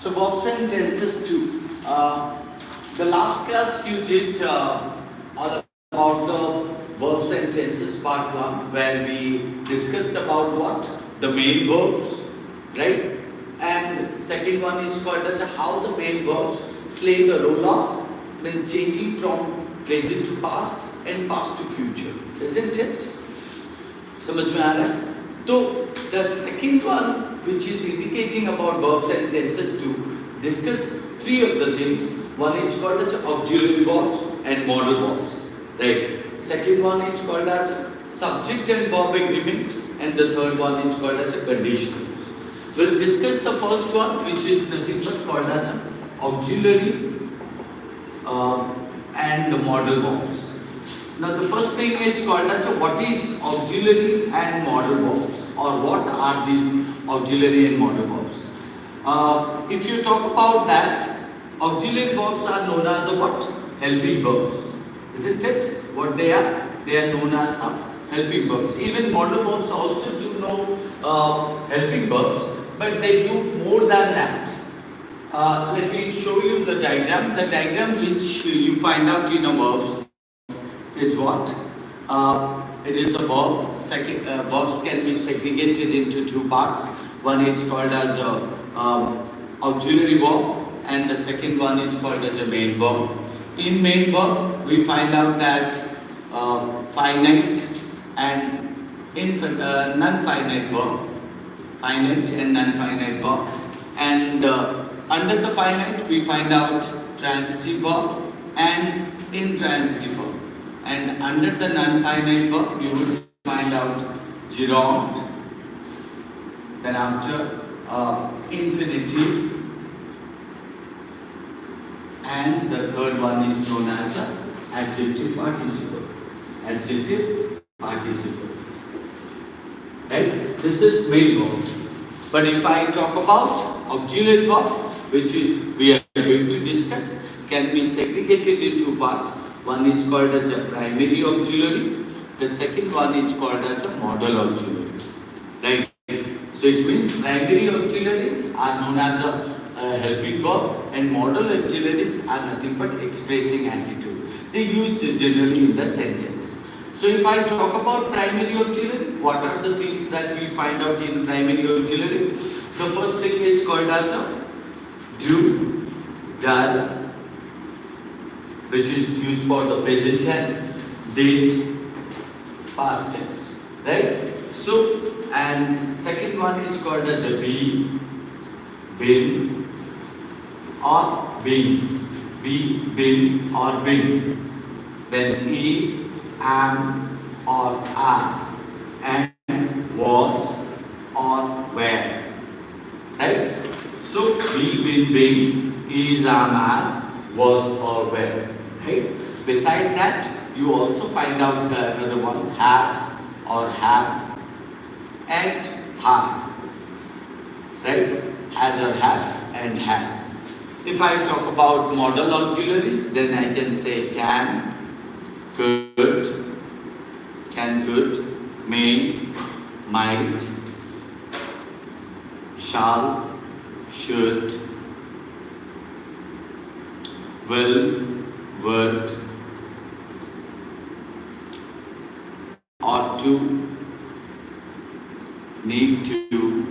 So verbs and tenses too. The last class you did all about the verbs and tenses part 1, where we discussed about what? The main verbs, right? And second one is called as how the main verbs play the role of when changing from present to past and past to future, isn't it? समझ में आ रहा है? तो the second one, which is indicating about verbs and tenses, to discuss three of the things. One is called as auxiliary verbs and modal verbs, right? Second one is called as subject and verb agreement, and the third one is called as conditionals. We'll discuss the first one, which is nothing but called as auxiliary and modal verbs. Now the first thing is called as what is auxiliary and modal verbs, or what are these auxiliary and modal verbs. If you talk about that, auxiliary verbs are known as what? Helping verbs, isn't it? What they are? They are known as the helping verbs. Even modal verbs also do know helping verbs, but they do more than that. Let me show you the diagram. The diagram which you find out in a verbs is what? It is a verb. Verbs can be segregated into two parts. One is called as auxiliary verb, and the second one is called as a main verb. In main verb, we find out that finite and non-finite verb, finite and non-finite verb, and under the finite we find out transitive verb and intransitive verb. And under the non-finite verb, you will find out gerund, then after infinitive, and the third one is known as adjective participle. Adjective participle. Right? This is main verb. But if I talk about auxiliary verb, which we are going to discuss, can be segregated in two parts. One is called as a primary auxiliary, the second one is called as a modal auxiliary, right? So it means primary auxiliaries are known as a helping verb, and modal auxiliaries are nothing but expressing attitude. They use generally in the sentence. So if I talk about primary auxiliary, what are the things that we find out in primary auxiliary? The first thing is called as a do, does, which is used for the present tense, did, past tense, right? So, and second one is called as a be, been, or been, be, been, or been. Then is, am, or are, and was, or were, right? So, be, been, been, is, am, are, was, or were. Right? Beside that, you also find out another one, has or have and have. Right? Has or have and have. If I talk about modal auxiliaries, then I can say can, could, may, might, shall, should, will, would, ought to, need to,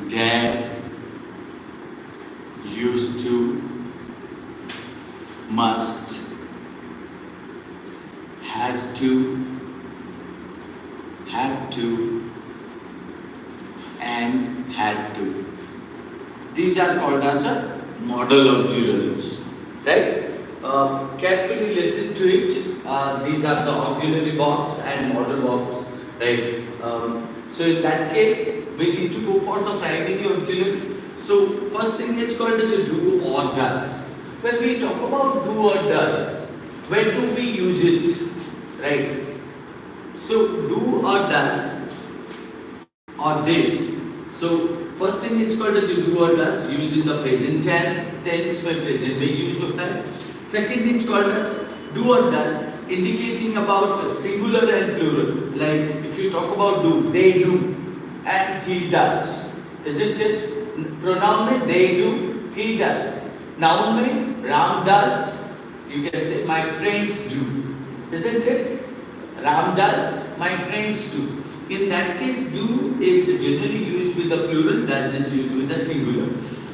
dare, used to, must, has to, have to, and had to. These are called as a modal auxiliaries, right? Carefully listen to it. These are the auxiliary verbs and modal verbs, right? So in that case, we need to go for the primary auxiliary. So first thing is called as a do or does. When we talk about do or does, when do we use it, right? So do or does or did. So first thing it's called as do or does, used in the present tense में present में use होता है. Second it's called as do or does, indicating about singular and plural. Like if you talk about do, they do, and he does, isn't it? pronoun में they do, he does. Noun में Ram does, you can say my friends do, isn't it? Ram does, my friends do. In that case, do is generally used with the plural, doesn't use with the singular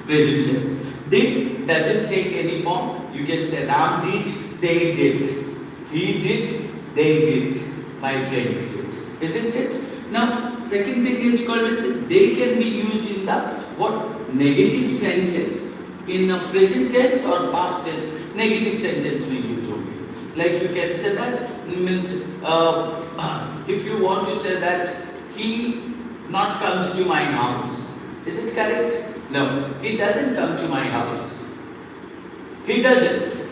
present tense. Did doesn't take any form. You can say Ram did, they did, he did, they did, my friends did, isn't it? Now, second thing is called they can be used in the what? Negative sentence. In a present tense or past tense, negative sentence we use only. Like you can say that means if you want to say that he not comes to my house, is it correct? No, he doesn't come to my house. He doesn't.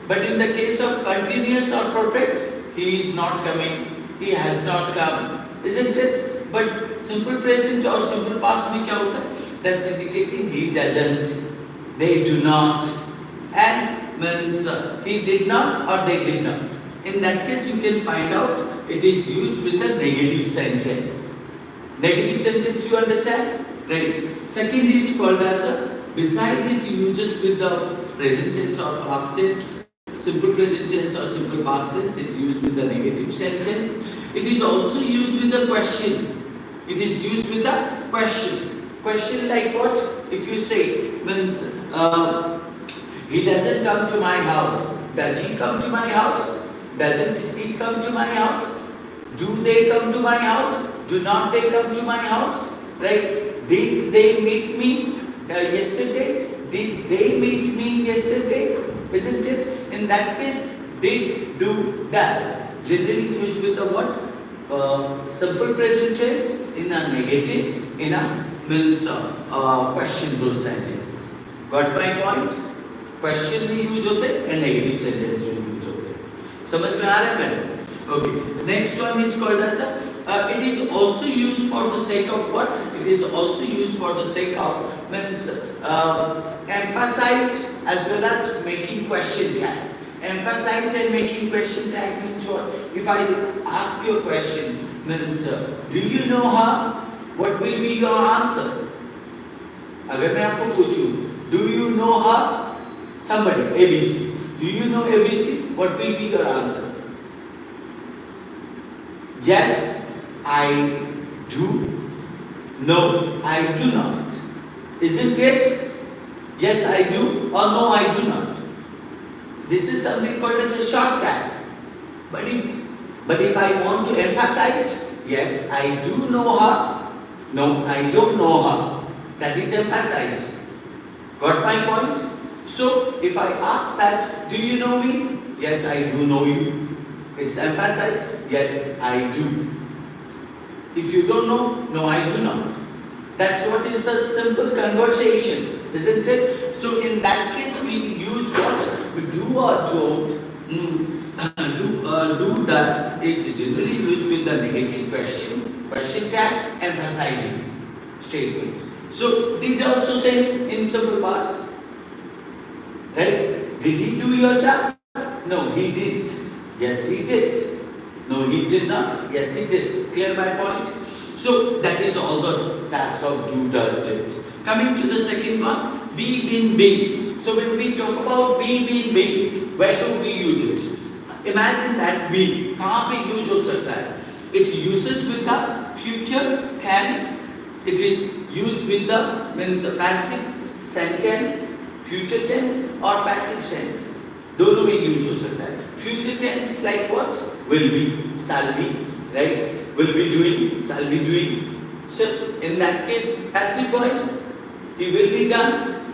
But in the case of continuous or perfect, he is not coming, he has not come, isn't it? But simple present or simple past में क्या होता है? That's indicating he doesn't, they do not, and means he did not or they did not. In that case, you can find out it is used with the negative sentence. Negative sentence, you understand? Right. Second is called as a, beside it uses with the present tense or past tense, simple present tense or simple past tense, it's used with the negative sentence. It is also used with the question. It is used with the question. Question like what? If you say, means he doesn't come to my house. Does he come to my house? Doesn't he come to my house? Do they come to my house? Do not they come to my house? Right? Did they meet me yesterday? Did they meet me yesterday? Isn't it? In that case, did, do, does. Generally used with the what? Simple present tense in a negative, in a means questionable sentence. Got my point? Question में use होते हैं and negative sentence में use होते हैं. समझ में आ रहा है madam? Okay. Next one is called as it is also used for the sake of what? It is also used for the sake of means emphasize as well as making question tag. Emphasize and making question tag means what? If I ask you a question, means do you know her? What will be your answer? अगर मैं आपको पूछूं, do you know her? Somebody, ABC. Do you know ABC? What will be your answer? Yes, I do. No, I do not. Isn't it? Yes, I do or no, I do not. This is something called as a short tag. But if I want to emphasize, yes, I do know her. No, I don't know her. That is emphasize. Got my point? So, if I ask that, do you know me? Yes, I do know you. It's emphasized. Yes, I do. If you don't know, no, I do not. That's what is the simple conversation, isn't it? So, in that case, we use what? We do or don't. Do that is generally used with the negative question tag, emphasizing statement. So, did also say in simple past, right? Did he do your task? No, he did. Yes, he did. No, he did not. Yes, he did. Clear my point? So, that is all the task of do, does, did. Coming to the second one, be, been, being. So, when we talk about be, been, being, where do we use it? Imagine that be, कहाँ पे use हो सकता है? It uses with the future tense. It is used with the means passive sentence, future tense or passive tense. दोनों में use हो सकता है. Future tense like what? Will be, shall be, right? Will be doing, shall be doing. So in that case, passive voice, he will be done,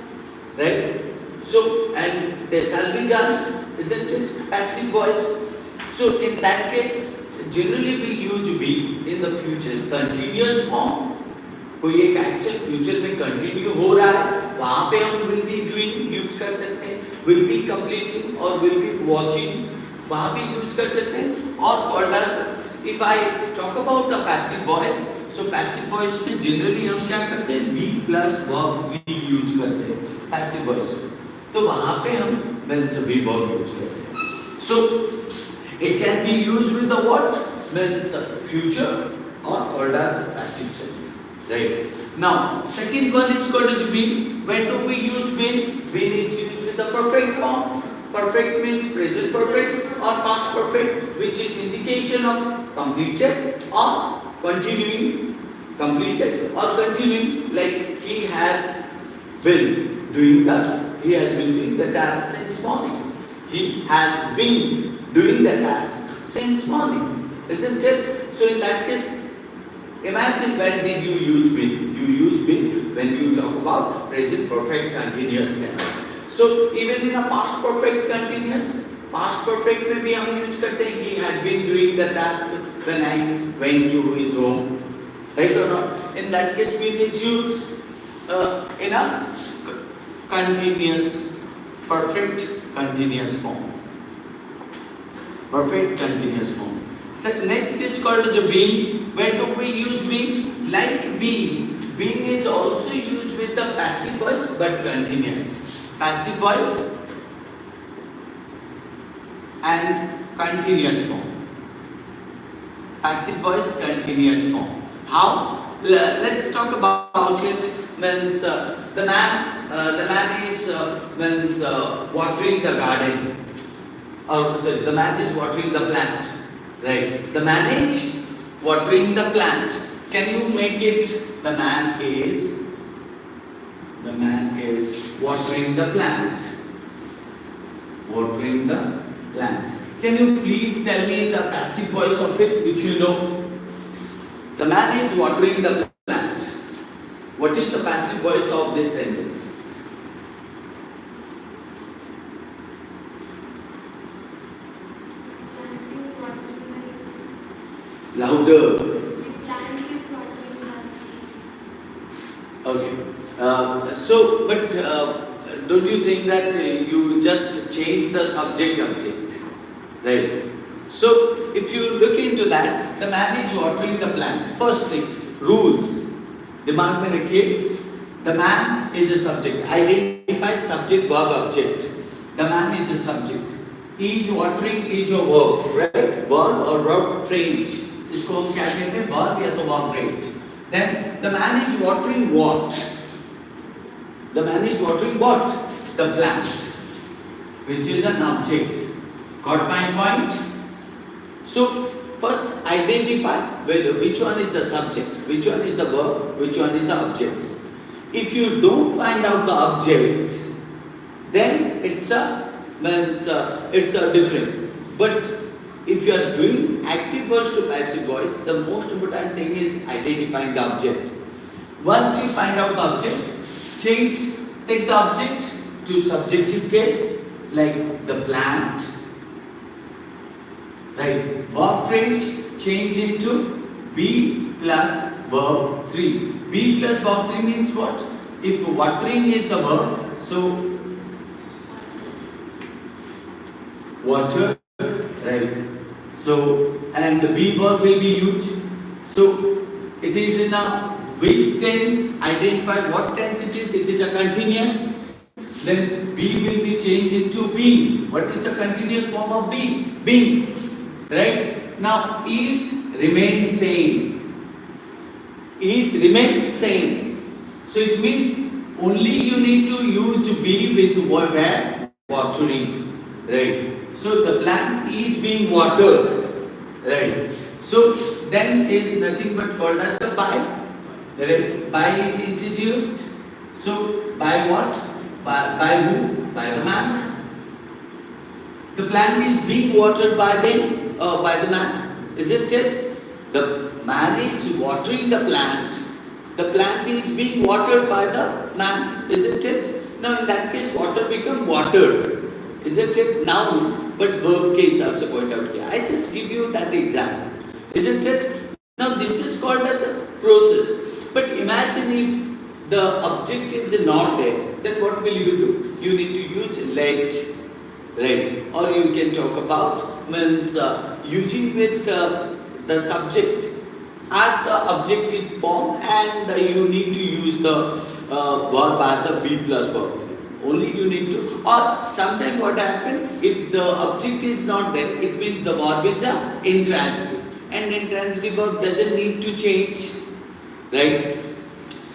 right? So and they shall be done. Isn't it? Passive voice. So in that case, generally we use be in the future continuous form. कोई एक action future में continue हो रहा है, वहाँ पे हम will be doing use कर सकते हैं, will be completing और will be watching, वहाँ पे यूज कर सकते हैं. और called as if I talk about the passive voice, so passive voice में generally हम क्या करते हैं? be plus verb we use करते हैं passive voice. तो वहाँ पे हम means be verb यूज करते हैं. So it can be used with the what? Means future or called as passive tense. Right. Now, second one is called as been. When do we use been? Been is used with the perfect form. Perfect means present perfect or past perfect, which is indication of completed or continuing. Completed or continuing, like he has been doing the task since morning. He has been doing the task since morning, isn't it? So in that case, imagine when did you use been? You use been when you talk about present perfect continuous tense. So even in a past perfect continuous, past perfect में भी हम use करते हैं. He had been doing the task when I went to his home, right or not? In that case, been is used in a continuous, perfect continuous form. Perfect continuous form. So next is called as a being. When do we use being? Like being. Being is also used with the passive voice but continuous. Passive voice and continuous form. Passive voice, continuous form. How? Let's talk about it. Means the man is watering the garden. Sorry, the man is watering the plant. Right. The man is watering the plant. Can you make it? The man is watering the plant. Watering the plant. Can you please tell me the passive voice of it if you know? The man is watering the plant. What is the passive voice of this sentence? Louder. Okay. Don't you think that you just change the subject object, right? So if you look into that, the man is watering the plant. First thing, rules. दिमाग में रखिए. The man is a subject. Identify subject, verb, object. The man is a subject. He is watering is a verb, right? Verb or verb phrase. इसको हम क्या कहते हैं? Verb या तो verb phrase. Then the man is watering what? The man is watering what? The plant, which is an object. Got my point? So first identify which one is the subject, which one is the verb, which one is the object. If you don't find out the object, then it's a different. But if you are doing active voice to passive voice, the most important thing is identifying the object. Once you find out the object, take the object to subjective case, like the plant, right? Verb phrase, change it to be plus verb 3. Be plus verb 3 means what? If watering is the verb, so water, right? So, and the be verb will be used. So, it is in a which tense. Identify what tense it is. It is a continuous. Then be will be changed into being. What is the continuous form of being? Being. Right? Now, is remain same. Is remain same. So, it means only you need to use be with where? Watering. Right? So the plant is being watered, right? So then is nothing but called as a by, right? By is introduced. So by what? By who? By the man. The plant is being watered by them, by the man, isn't it? The man is watering the plant. The plant is being watered by the man, isn't it? Now in that case, water become watered. Isn't it? Noun, but verb case also point out here. I just give you that example. Isn't it? Now this is called as a process. But imagine if the object is not there, then what will you do? You need to use let, right? Or you can talk about means using with the subject as the objective form, and you need to use the verb as a be plus verb. Only you need to, or sometimes what happens, if the object is not there, it means the verb is intransitive, and intransitive verb doesn't need to change, right?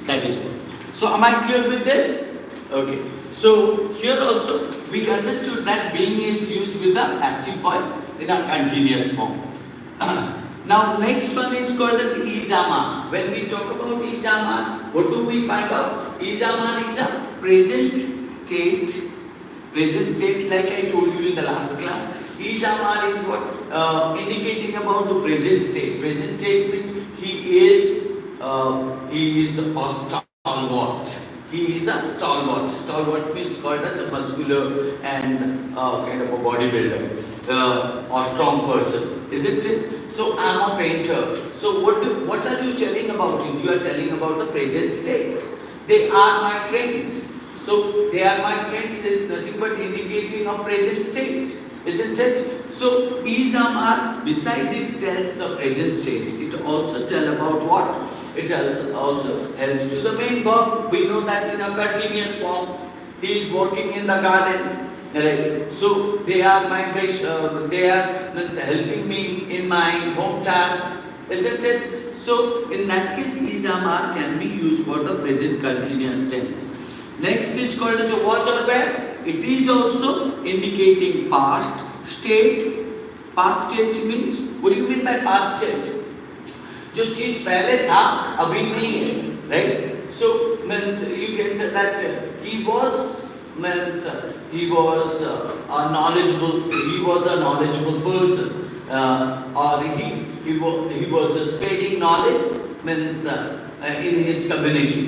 That is what. So am I clear with this? Okay. So here also we understood that being is used with the passive voice in a continuous form. Now next one is called as Izama. When we talk about Izama, what do we find out? Izama is a present state. Present state, like I told you in the last class. Izama is what indicating about the present state. Present state means he is a stalwart. He is a stalwart. Stalwart means called as a muscular and kind of a bodybuilder or strong person, isn't it? So I am a painter. So what are you telling about it? You are telling about the present state. They are my friends. So they are my friends is nothing but indicating a present state, isn't it? So Izama beside it tells the present state. It also tell about what? It also helps to the main verb. We know that in a continuous form, he is working in the garden. Right. So they are my they are helping me in my home task, isn't it? So in that case, Izama can be used for the present continuous tense. Next is called as a was or were. It is also indicating past state. Past state means, what do you mean by past state? जो चीज पहले था अभी नहीं है, right? So means you can say that he was a knowledgeable person, or he was spreading knowledge means in his community,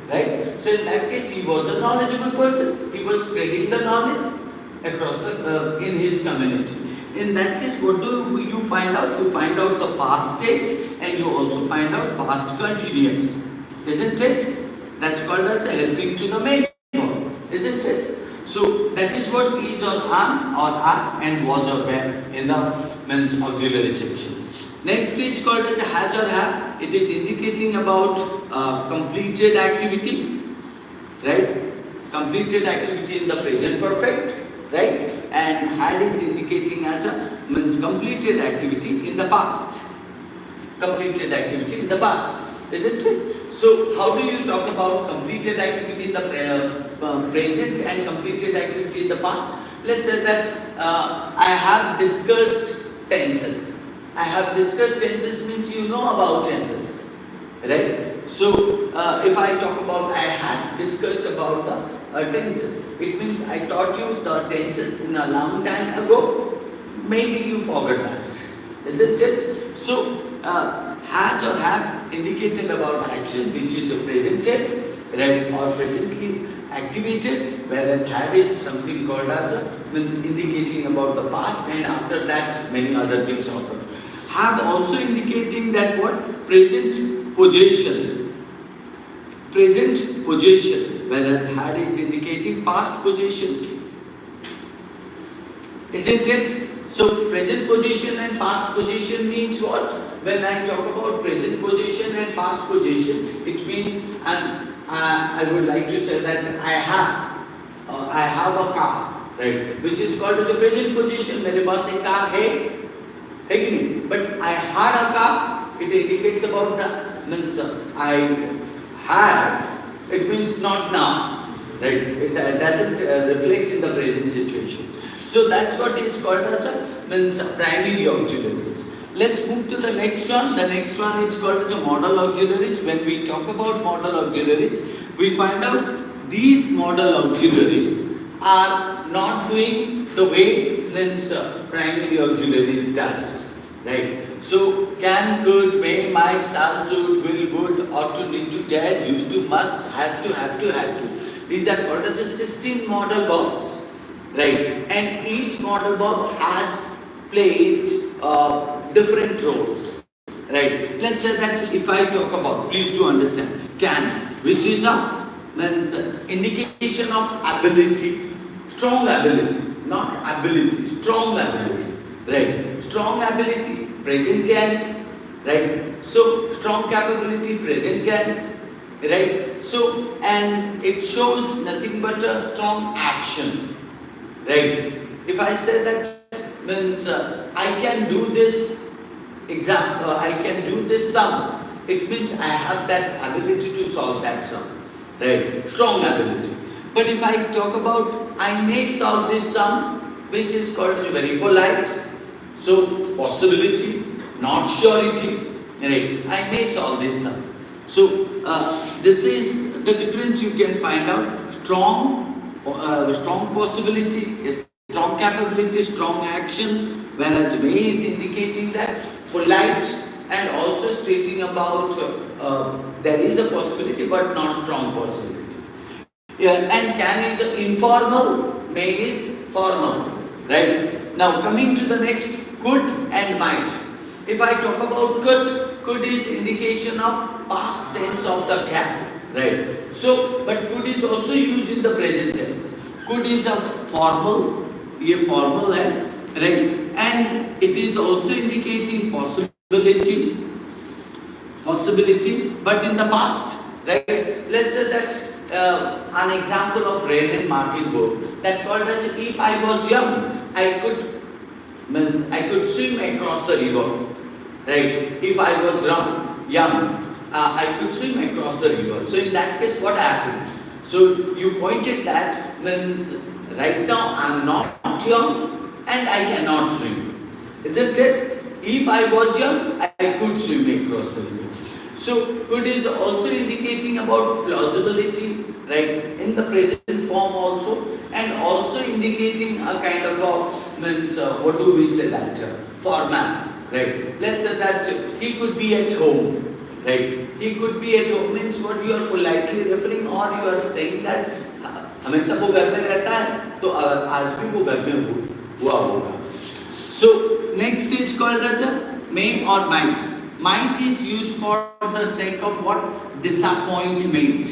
right? So in that case he was a knowledgeable person. He was spreading the knowledge across the in his community. In that case, what do you find out? You find out the past state and you also find out past continuous, isn't it? That's called as helping to the main verb, isn't it? So that is what is or am or are and was or were in the means auxiliary section. Next is called as has or have. It is indicating about completed activity, right? Completed activity in the present perfect, right? And had is indicating as a means completed activity in the past. Completed activity in the past, isn't it? So how do you talk about completed activity in the present and completed activity in the past? Let's say that I have discussed tenses. I have discussed tenses means you know about tenses, right? So if I talk about I had discussed about the tenses, it means I taught you the tenses in a long time ago. Maybe you forgot that, isn't it? So has or have indicated about action which is presented, right, or presently activated, whereas had is something called as means indicating about the past, and after that many other things happen. Have also indicating that what? Present possession. Present possession, whereas had is indicating past possession, isn't it? So present possession and past possession means what? When I talk about present possession and past possession, it means I would like to say that I have a car, right? Which is called as a present possession. मेरे पास एक car है कि नहीं? But I had a car. It indicates about the means I had. It means not now, right? It doesn't reflect in the present situation. So that's what it's called as a means primary auxiliaries. Let's move to the next one. The next one is called as a modal auxiliaries. When we talk about modal auxiliaries, we find out these modal auxiliaries are not doing the way means primary auxiliary does, right? So can, could, may, might, shall, should, will, would, ought to, need to, dare, used to, must, has to, have to, had to. These are called as 16 modal verbs, right? And each modal verb has played different roles, right? Let's say that if I talk about, please do understand, can, which is a means indication of ability, strong ability, not ability, strong ability, right? Strong ability, present tense, right? So strong capability, present tense, right? So and it shows nothing but a strong action, right? If I say that means I can do this example, I can do this sum, it means I have that ability to solve that sum, right? Strong ability. But if I talk about I may solve this sum, which is called very polite, so possibility, not surety, right? I may solve this sum. So this is the difference you can find out. Strong possibility, strong capability, strong action, whereas may is indicating that polite and also stating about there is a possibility but not strong possibility. Yeah, and can is informal, may is formal, right? Now coming to the next, could and might. If I talk about could is indication of past tense of the can, right? So, but could is also used in the present tense. Could is a formal, है, right? And it is also indicating possibility, but in the past, right? Let's say that an example of Raymond Martin book that called as if I was young, I could swim across the river, right? If I was young, I could swim across the river. So in that case, what happened? So you pointed that means right now I am not young and I cannot swim, isn't it? If I was young, I could swim across the river. So could is also indicating about plausibility, right, in the present form also, and also indicating a kind of a means what do we say that format, right? Let's say that he could be at home, right? He could be at home means what you are politely referring, or you are saying that हमेशा वो घर में रहता है तो आज भी वो घर में हुआ होगा. So next is called as a may or might. Might is used for the sake of what? Disappointment.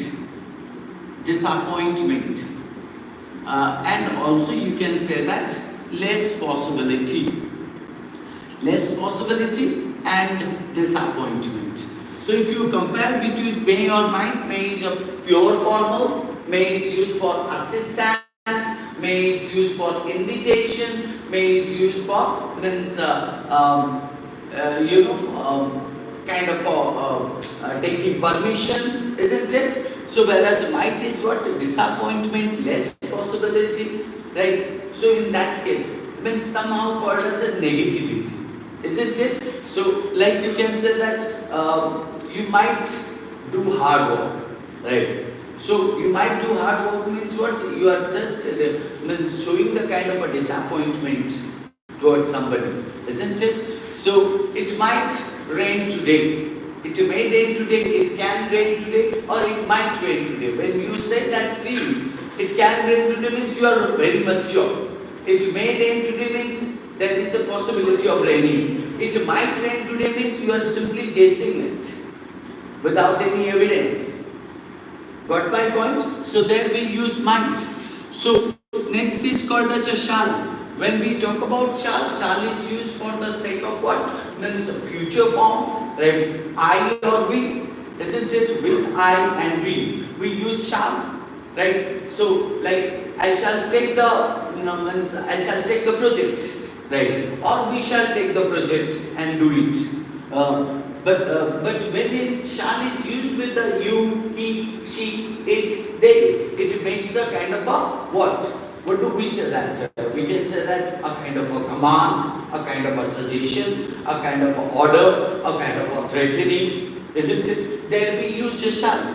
And also you can say that less possibility and disappointment. So if you compare between may or might, may is a pure formal, may is used for assistance, may is used for invitation, may is used for means kind of taking permission, isn't it? So whereas might is what? Disappointment, less possibility, right? So in that case, means somehow called as a negativity, isn't it? So like you can say that you might do hard work, right? So you might do hard work means what? You are just means showing the kind of a disappointment towards somebody, isn't it? So it might rain today. It may rain today, it can rain today, or it might rain today. When you say that thing, it can rain today means you are very much sure. It may rain today means there is a possibility of raining. It might rain today means you are simply guessing it without any evidence. Got my point? So there we use might. So next is called as a shall. When we talk about shall is used for the sake of what? Means future form, right? I or we, isn't it? With I and we use shall, right? So like I shall take means I shall take the project, right? Or we shall take the project and do it. But when shall is used with the you, he, she, it, they, it makes a kind of a what? What do we say that? We can say that a kind of a command, a kind of a suggestion, a kind of a order, a kind of a threatening, isn't it? There we use a shall.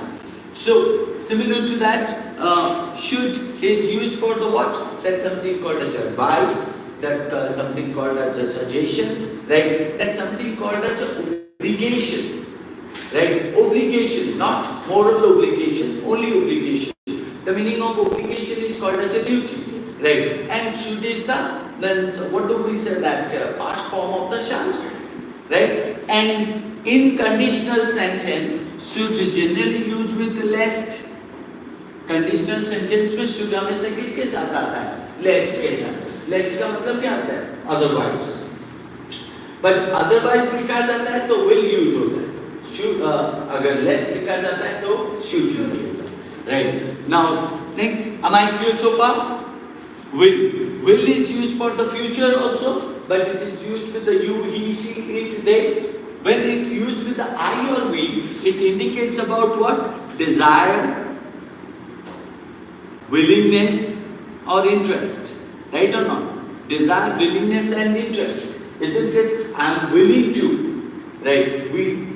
So similar to that, should is used for the what? That's something called as advice, that something called as a suggestion, right? That's something called as obligation, right? Obligation, not moral obligation, only obligation. The meaning of obligation is called as a duty, right? And should is the, then what do we say that past form of the shall, right? And in conditional sentence should generally use with lest. Conditional sentence में should हमेशा किसके साथ आता है? Lest के साथ. Lest का मतलब क्या होता है? Otherwise. But otherwise लिखा जाता है तो will use होता है. Should अगर lest लिखा जाता है तो should use होता है. Right. Now, next, am I clear so far? Will is used for the future also, but it is used with the you, he, she, it, they. When it used with the I or we, it indicates about what? Desire, willingness or interest. Right or not? Desire, willingness and interest. Isn't it? I am willing to. Right? We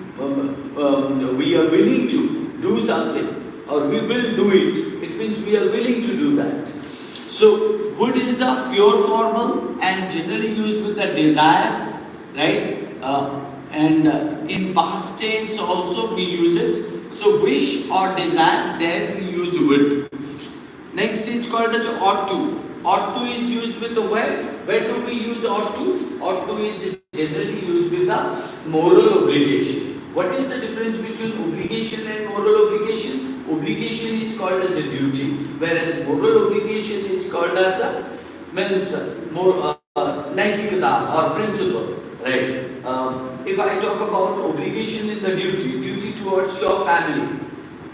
are willing to do something or we will do it. It means we are willing to do that. So would is a pure formal and generally used with the desire, right? In past tense also we use it. So wish or desire, there we use would. Next is called as ought to. Ought to is used with the where? Where do we use ought to? Ought to is generally used with the moral obligation. What is the difference between obligation and moral obligation? Obligation is called as a duty, whereas moral obligation is called as a naitikata or principle, right? If I talk about obligation in the duty towards your family,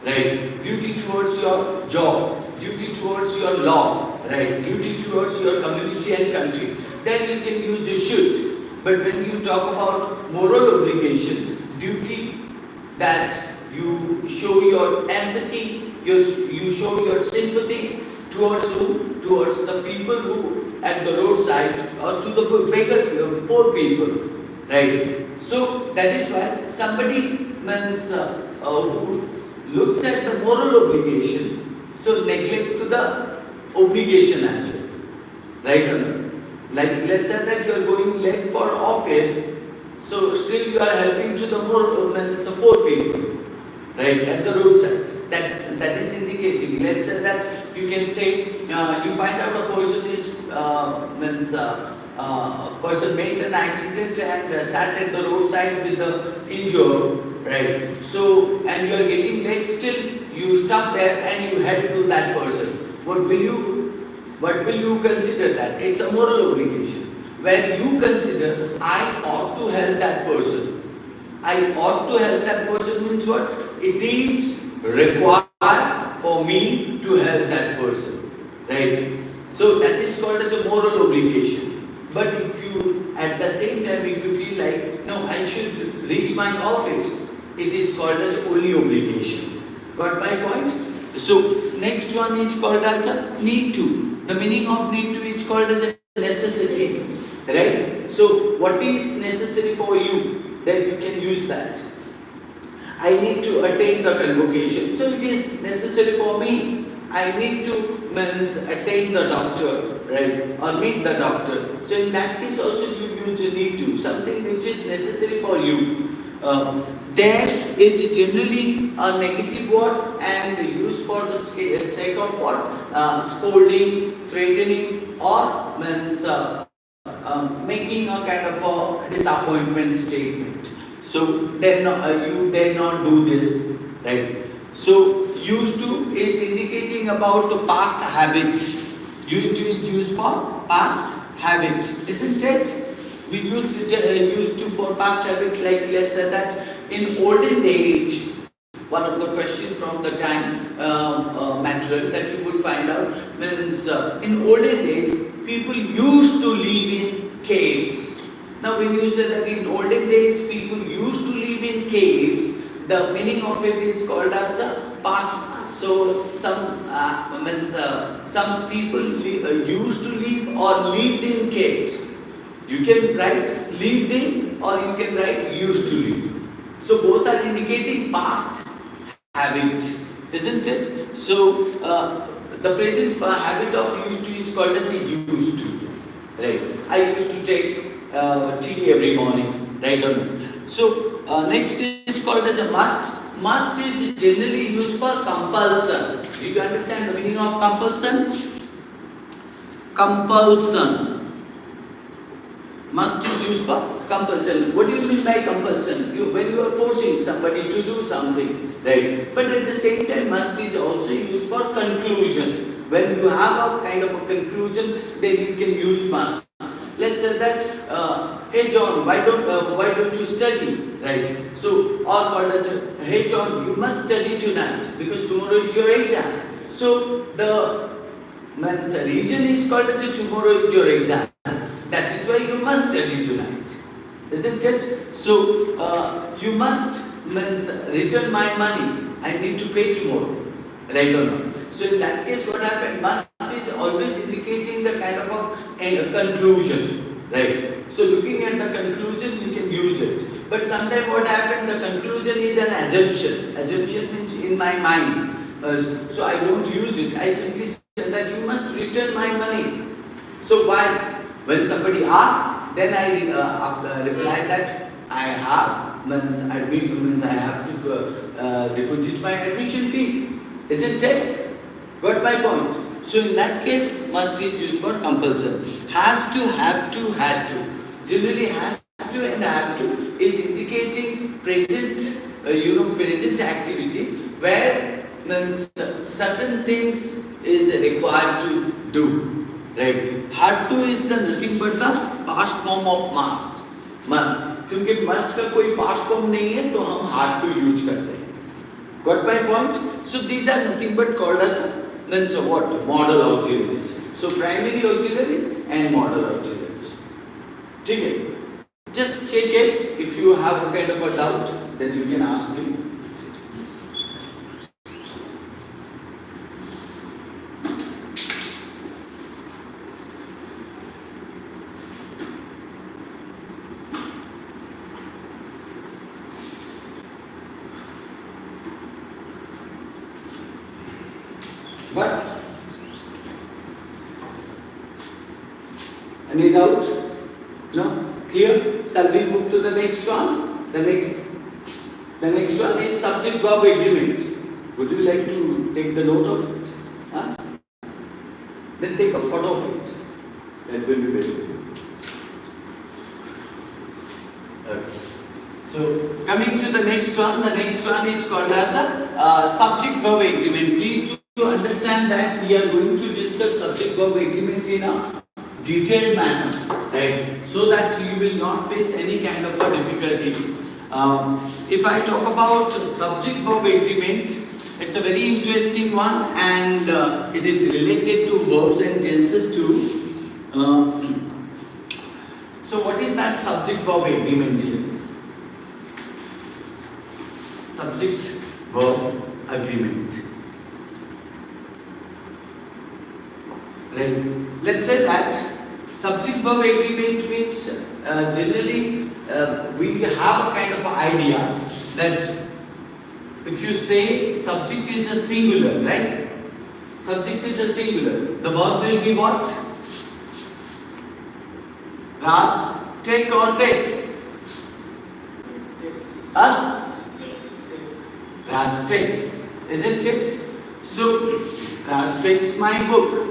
right? Duty towards your job, duty towards your law, right? Duty towards your community and country, then you can use a should. But when you talk about moral obligation, duty that you show your empathy, you show your sympathy towards who? Towards the people who at the roadside or to the beggar, poor people, right? So that is why somebody means who looks at the moral obligation, so neglect to the obligation as well, right or not? Like let's say that you are going late for office, so still you are helping to the poor people, right, at the roadside. That is indicating. Let's say that you can say you find out a person is person made an accident and sat at the roadside with the injured, right? So and you are getting late, still you stop there and you help to that person. What will you consider that? It's a moral obligation. Where you consider, I ought to help that person. I ought to help that person means what? It is required for me to help that person. Right? So that is called as a moral obligation. But if you, at the same time, if you feel like, no, I should reach my office, it is called as only obligation. Got my point? So next one is called as a need to. The meaning of need to is called as a necessity. Right? So what is necessary for you? Then you can use that. I need to attain the convocation. So it is necessary for me. I need to attain the doctor, right? Or meet the doctor. So in that case also you use a need to. Something which is necessary for you. There it is generally a negative word and used for the sake of what? Scolding, threatening or making a kind of a disappointment statement. So then you dare not do this, right? So used to is indicating about the past habit. Used to is used for past habit, isn't it? We used to for past habits, like let's say that in olden age, one of the questions from the time material that you would find out means in olden days people used to live in caves. Now when you say that in olden days people used to live in caves, the meaning of it is called as a past. So some people used to live or lived in caves. You can write lived in or you can write used to live. So both are indicating past habit, isn't it? So the present habit of used to is called as a used to. Right? I used to take tea every morning, right or not? So next is called as a must. Must is generally used for compulsion. Do you understand the meaning of compulsion? Compulsion. Must is used for compulsion. What do you mean by compulsion? When you are forcing somebody to do something, right? But at the same time, must is also used for conclusion. When you have a kind of a conclusion, then you can use must. Let's say that, hey John, why don't you study, right? So, or called as, hey John, you must study tonight because tomorrow is your exam. So the reason is called as tomorrow is your exam. That is why you must study tonight. isn't it? So you must means return my money. I need to pay tomorrow, right or not? So in that case, what happened? Must is always indicating the kind of a conclusion, right? So looking at the conclusion, you can use it. But sometimes what happened? The conclusion is an assumption. Assumption means in my mind. So I don't use it. I simply say that you must return my money. So why? When somebody asks, then I reply that I have means I have to deposit my admission fee. Isn't it? Got my point? So in that case, must is used for compulsory. Has to, have to, had to. Generally, has to and have to is indicating present, present activity where certain things is required to do. Right? Had to is the nothing but the past form of must. Must. क्योंकि must का कोई past form नहीं है तो हम had to use करते हैं. Got my point? So these are nothing but called as then so what? Model auxiliaries. So primary auxiliaries and model auxiliaries. ठीक है? Just check it. If you have a kind of a doubt, then you can ask me. But any doubt? No? Clear? Shall we move to the next one? The next one is subject verb agreement. Would you like to take the note of it? Huh? Then take a photo of it. That will be better. Okay. So coming to the next one is called as a subject verb agreement. Please do understand that we are going to discuss subject verb agreement in a detailed manner, right? So that you will not face any kind of a difficulties. If I talk about subject verb agreement, it's a very interesting one and it is related to verbs and tenses too. So what is that subject verb agreement is? Subject verb agreement. Right. Let's say that subject verb agreement means generally we have a kind of idea that if you say subject is a singular, right? Subject is a singular. The verb will be what? Raj, take or takes? Huh? Raj takes, isn't it? So Raj takes my book.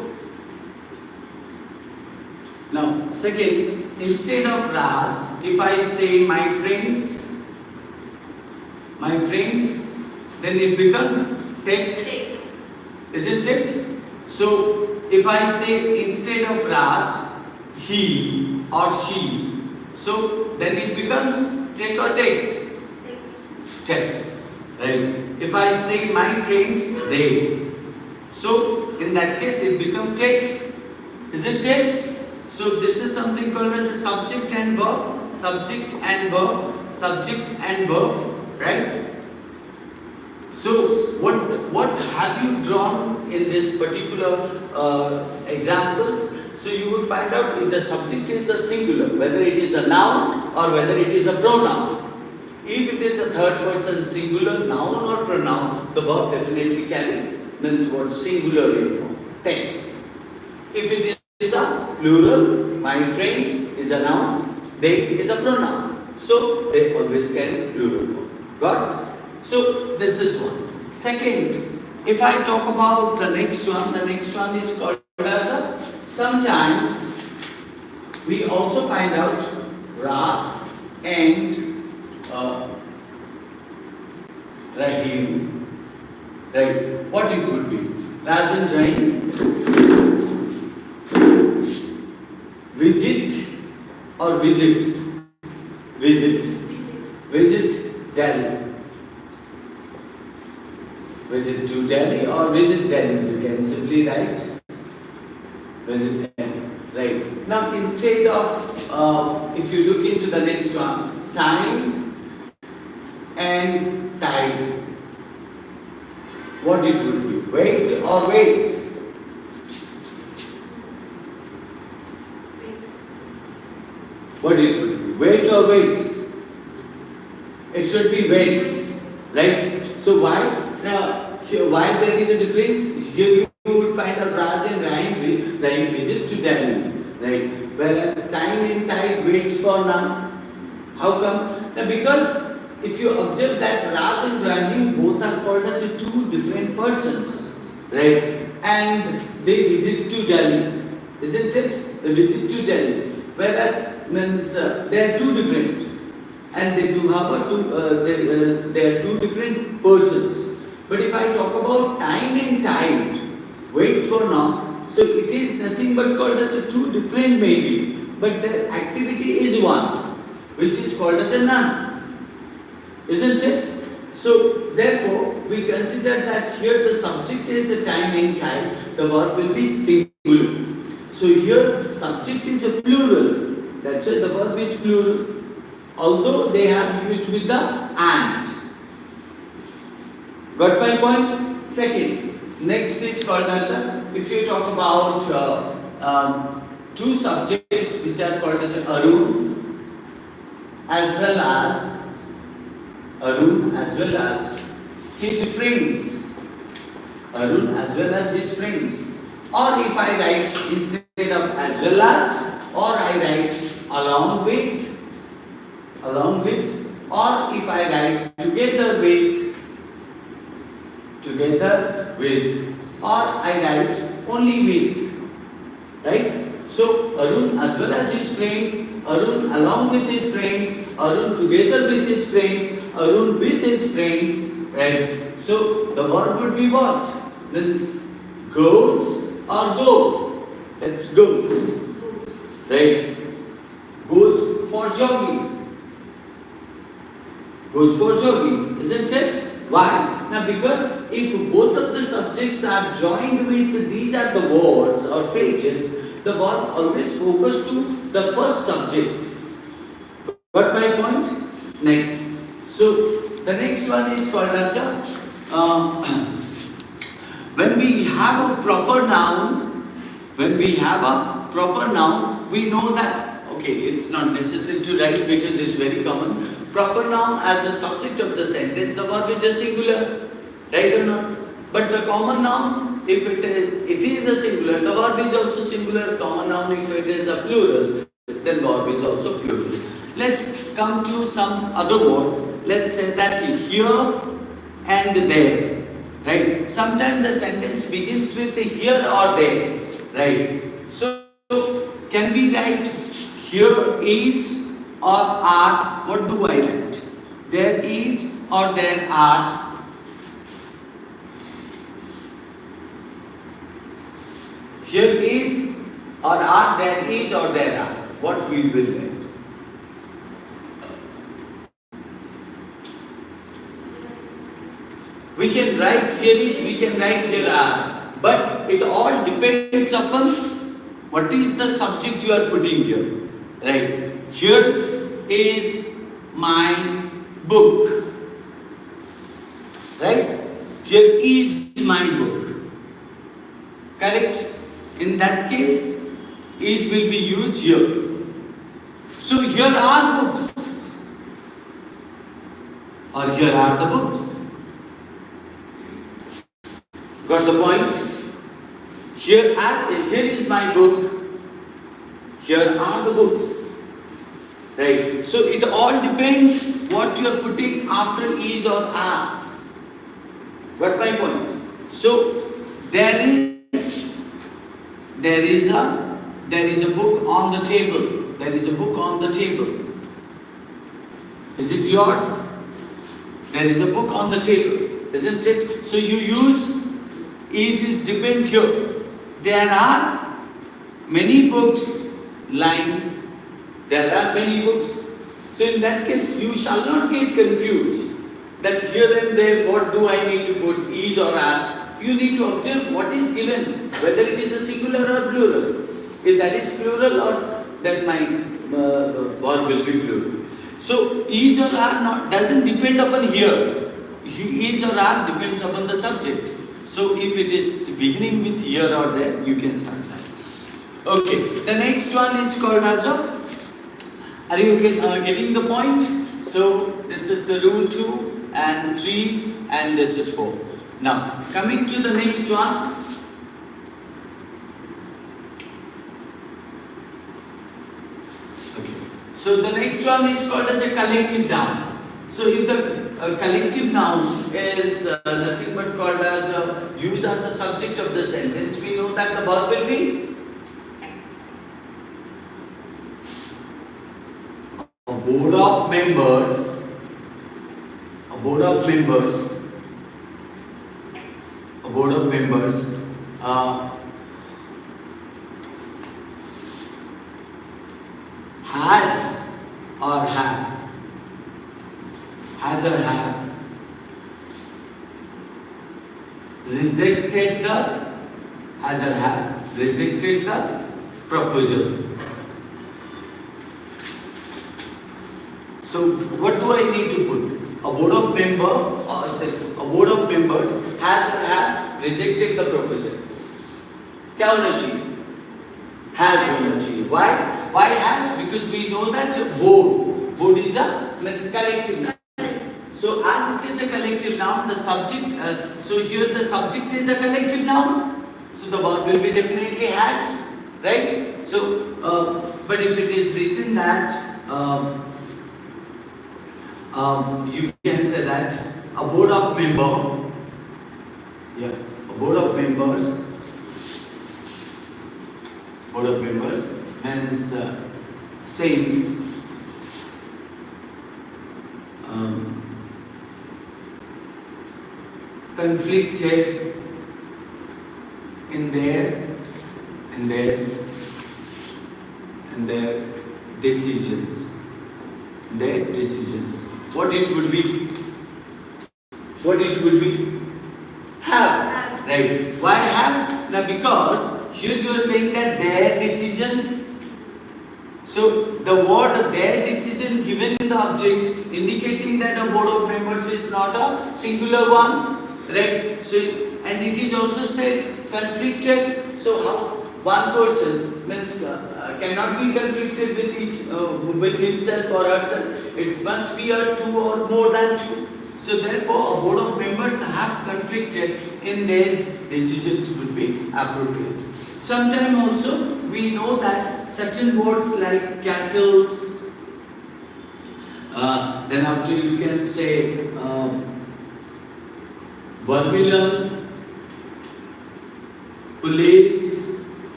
Now, second, instead of Raj, if I say my friends, then it becomes take, isn't it? So, if I say instead of Raj, he or she, so then it becomes take or takes? Takes, right? If I say my friends, they, so in that case it becomes take, isn't it? So this is something called as a subject and verb, subject and verb, subject and verb, right? So what have you drawn in this particular examples? So you would find out if the subject is a singular, whether it is a noun or whether it is a pronoun. If it is a third person singular noun or pronoun, the verb definitely means what? Singular in form, takes. If it is a plural, my friends is a noun, they is a pronoun. So they always carry plural form. Got? So this is one. Second, if I talk about the next one is called as a sometime we also find out Ras and Rahim. Right? What it would be? Rajan Jain, visit or visits? Visit Delhi. Visit to Delhi or visit Delhi. You can simply write visit Delhi. Right. Now instead of if you look into the next one, time and tide, what it would be? Weight or weights? What it would be? Weight or weights? It should be weights, right? So why? Now, here, why there is a difference? Here you would find a Raj and Rahim visit to Delhi, right? Whereas time and tide waits for none. How come? Now because if you observe that Raj and Rahim both are called as two different persons, right? And they visit to Delhi, isn't it? They visit to Delhi. Whereas means they are two different, and they do have they are two different persons. But if I talk about time and tide, wait for now, so it is nothing but called as a two different maybe, but their activity is one, which is called as a none, isn't it? So therefore, we consider that here the subject is a time and tide, the verb will be singular. So here subject is a plural, that's why the verb is plural, although they have used with the and. Got my point? Second, next is called as if you talk about two subjects which are called as Arun as well as his friends. Arun as well as his friends. Or if I write instead of as well as, or I write along with, or if I write together with, or I write only with, right? So Arun as well as his friends, Arun along with his friends, Arun together with his friends, Arun with his friends, right? So the verb would be what? Means goes or go. It's goes, right? Goes for jogging. Goes for jogging, isn't it? Why? Now because if both of the subjects are joined with these are the words or phrases, the verb always focus to the first subject. Got my point? Next. So the next one is called as when we have a proper noun, we know that, okay, it's not necessary to write because it's very common. Proper noun as a subject of the sentence, the verb is just singular, right or not? But the common noun, if it is a singular, the verb is also singular. Common noun, if it is a plural, then verb is also plural. Let's come to some other words. Let's say that here and there, right? Sometimes the sentence begins with here or there, right? So can we write here is or are? What do I write? There is or there are? Here is or are, there is or there are. What we will write? We can write here is, we can write here are. But it all depends upon what is the subject you are putting here. Right? Here is my book. Right? Here is my book. Correct? In that case, is will be used here. So here are books. Or here are the books. Got the point? Here is my book. Here are the books. Right? So it all depends what you are putting after is or are. Got my point? So there is a book on the table. There is a book on the table. Is it yours? There is a book on the table, isn't it? So you use is depend here. There are many books lying. There are many books. So in that case, you shall not get confused that here and there what do I need to put, is or are. You need to observe what is given, whether it is a singular or plural. If that is plural, or then my verb will be plural. So is or are not doesn't depend upon here. Is or are depends upon the subject. So if it is beginning with here or there, you can start that. Okay. The next one is called as a. Are you getting the point? So this is the rule 2 and 3 and this is 4. Now coming to the next one. Okay. So the next one is called as a collective noun. So if the collective noun is nothing but called as used as a subject of the sentence, we know that the verb will be a board of members. A board of members. A board of members. Has or have rejected the proposal. So what do I need to put? A board of members has or have rejected the proposal. क्या होना चाहिए? Has होना चाहिए. Why has? Because we know that board is a means collective noun. So as it is a collective noun, the subject. So here the subject is a collective noun. So the verb will be definitely has, right? So but if it is written that you can say that a board of members means same conflicted in their decisions. What it would be? Have, right? Why have? Now because here you are saying that their decisions. So the word their decision given in the object indicating that a board of members is not a singular one, right? So and it is also said conflicted. So how one person means cannot be conflicted with himself or herself. It must be a two or more than two. So therefore, a board of members have conflicted in their decisions would be appropriate. Sometimes also we know that certain words like cattle, then after you can say vermilion, police,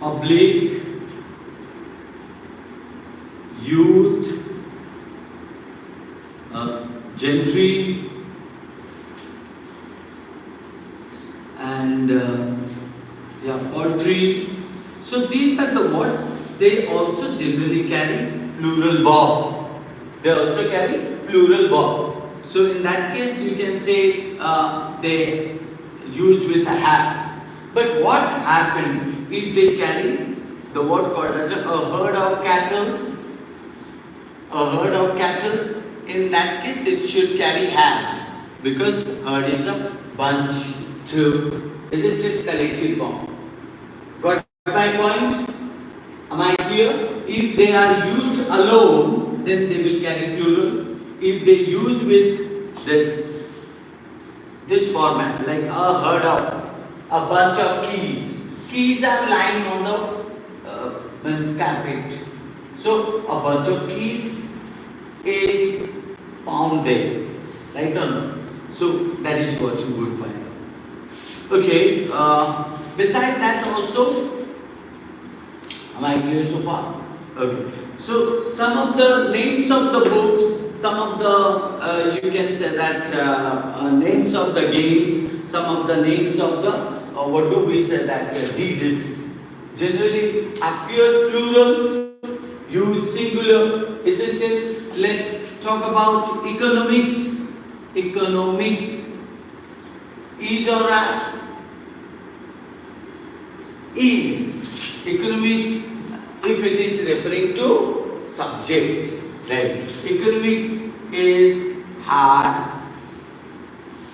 oblique, youth, gentry, and poetry. So these are the words. They also generally carry plural verb. They also carry plural verb. So in that case, you can say they use with have. But what happened if they carry the word called as a herd of cattle? A herd of cattle. In that case, it should carry has because herd is a bunch, two. Isn't it collective form? Got my point? Am I clear? If they are used alone, then they will carry plural. If they use with this format, like a herd of, a bunch of keys. Keys are lying on the carpet. So a bunch of keys is found there, right or no? So that is what you would find out. Okay, besides that also, am I clear so far? Okay, so some of the names of the books, some of the, you can say that names of the games, some of the names of the, what do we say that, diseases, generally appear plural, use singular, isn't it? Let's talk about economics. Is or as? Is. Economics if it is referring to subject, right? Economics is hard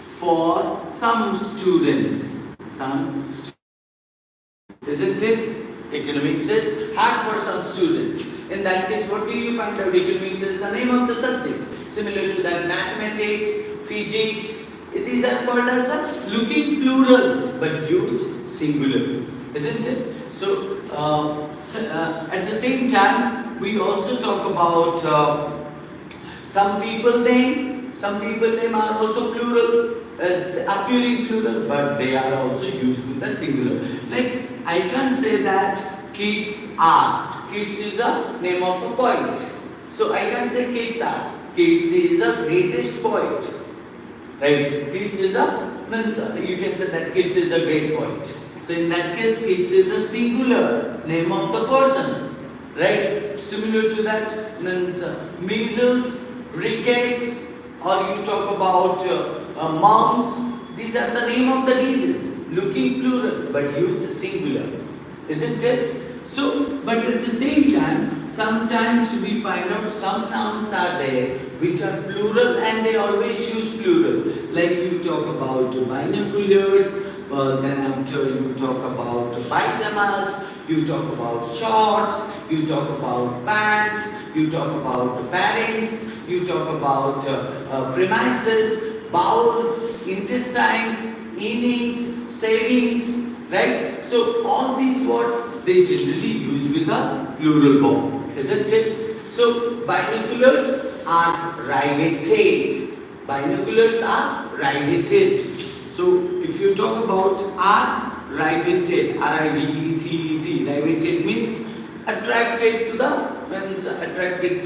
for some students, isn't it? Economics is hard for some students. In that case, what do you find out? Economics is the name of the subject. Similar to that, mathematics, physics, these are called as a looking plural but huge singular, isn't it? So, at the same time, we also talk about some people name. Some people name are also plural, appearing plural, but they are also used with the singular. Like I can't say that kids are. Kids is a name of a poet. So I can't say kids are. Kids is a greatest poet. Right? Kids is you can say that kids is a great poet. So in that case, kids is a singular name of the person. Right? Similar to that, means measles, rickets, or you talk about mumps. These are the name of the diseases. Looking plural, but huge singular. Isn't it? So, but at the same time, sometimes we find out some nouns are there which are plural and they always use plural. Like you talk about binoculars, then after you talk about pyjamas, you talk about shorts, you talk about pants, you talk about parents, you talk about premises, bowels, intestines, innings, savings, right? So all these words they generally use with a plural form, isn't it? So binoculars are riveted. Binoculars are riveted. So if you talk about are riveted, R-I-V-E-T-E-T, riveted means attracted to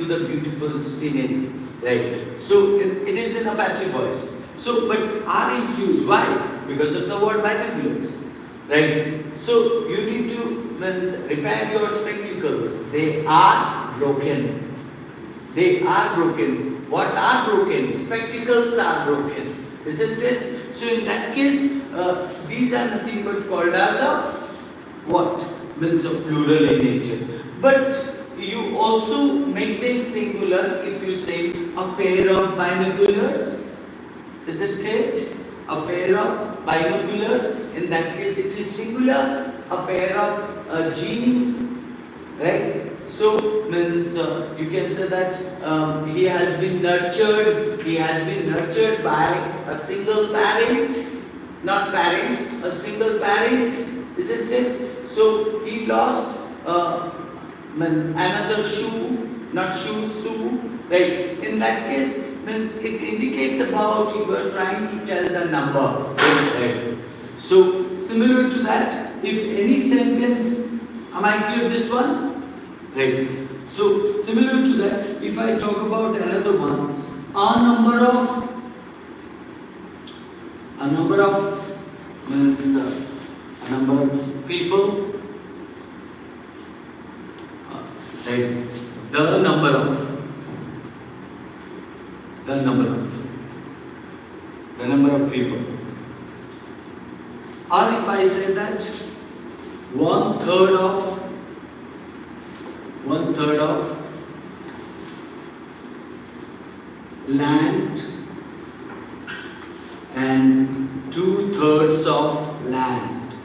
the beautiful scenery, right? So it is in a passive voice. So but are is used. Why? Because of the word binoculars. Right? So you need to repair your spectacles. They are broken. They are broken. What are broken? Spectacles are broken. Isn't it? So in that case, these are nothing but called as a what? Means a plural in nature. But you also make them singular if you say a pair of binoculars. Isn't it? A pair of binoculars, in that case it is singular. A pair of jeans, right? So means you can say that he has been nurtured by a single parent, not parents, a single parent, isn't it? So he lost means another shoe, not shoe, right? In that case, means it indicates about you are trying to tell the number, right? So similar to that, if any sentence, am I clear this one? Right. So similar to that, if I talk about another one, a number of means a number of people, right? The number of people. Or if I say that one third of land and 2/3 of land.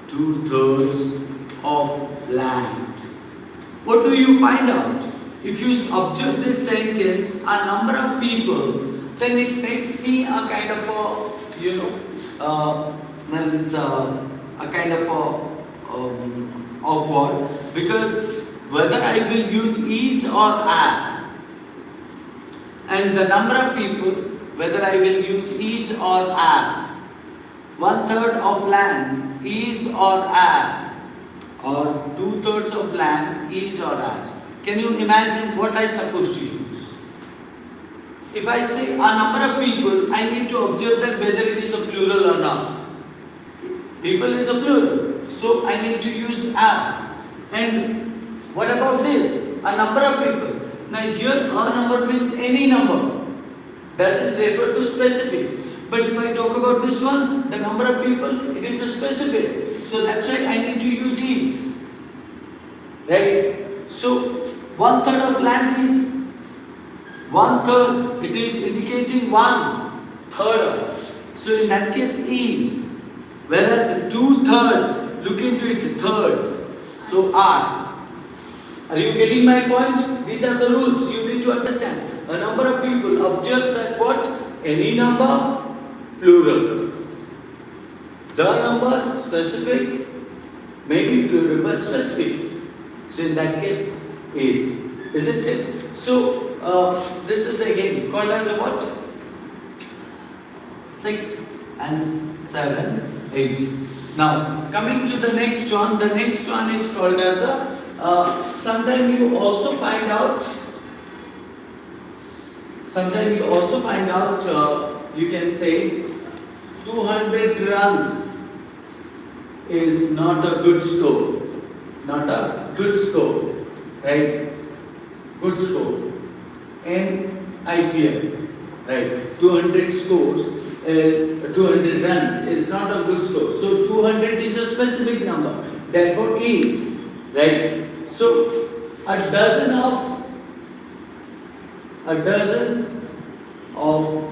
2/3 of land. What do you find out? If you observe this sentence, a number of people, then it makes me a kind of awkward, because whether I will use is or are, and the number of people, whether I will use is or are, 1/3 of land is or are, or 2/3 of land is or are. Can you imagine what I supposed to use? If I say a number of people, I need to observe that whether it is a plural or not. People is a plural, so I need to use are. And what about this? A number of people. Now here a number means any number. Doesn't refer to specific. But if I talk about this one, the number of people, it is a specific. So that's why I need to use is. right? So 1/3 of land is 1/3. It is indicating 1/3 of. So in that case is. Whereas 2/3, look into it, thirds. So are. Are you getting my point? These are the rules you need to understand. A number of people observe that what? Any number, plural. The number, specific, maybe plural but specific. So in that case, is. Isn't it? So, this is again called as a what? 6 and 7, 8. Now, coming to the next one. The next one is called as a sometimes you also find out, you can say 200 runs is not a good score. Not a good score, right? Good score in IPL, right? 200 scores, 200 runs is not a good score. So 200 is a specific number. Therefore, 8, right? So a dozen of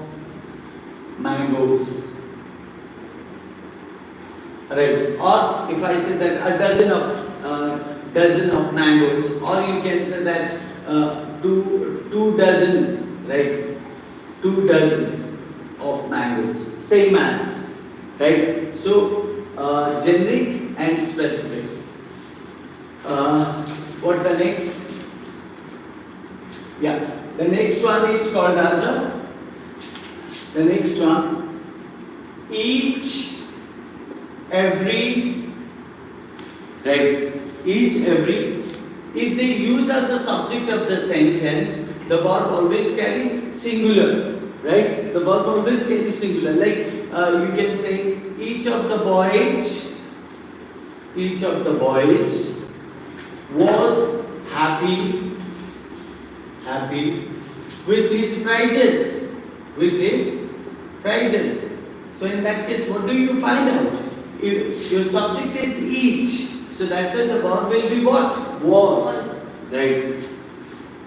mangoes, right? Or if I say that a dozen of mangoes, or you can say that two dozen, right? 2 dozen of mangoes, same as, right? So generic and specific. What the next? Yeah, the next one is called as the next one. Each, every, right? Each, every. If they use as a subject of the sentence, the verb always carry singular, right? The verb always carry singular. Like you can say each of the boys was happy with his prizes. So in that case, what do you find out? If your subject is each, so that's why the verb will be what? Was, right?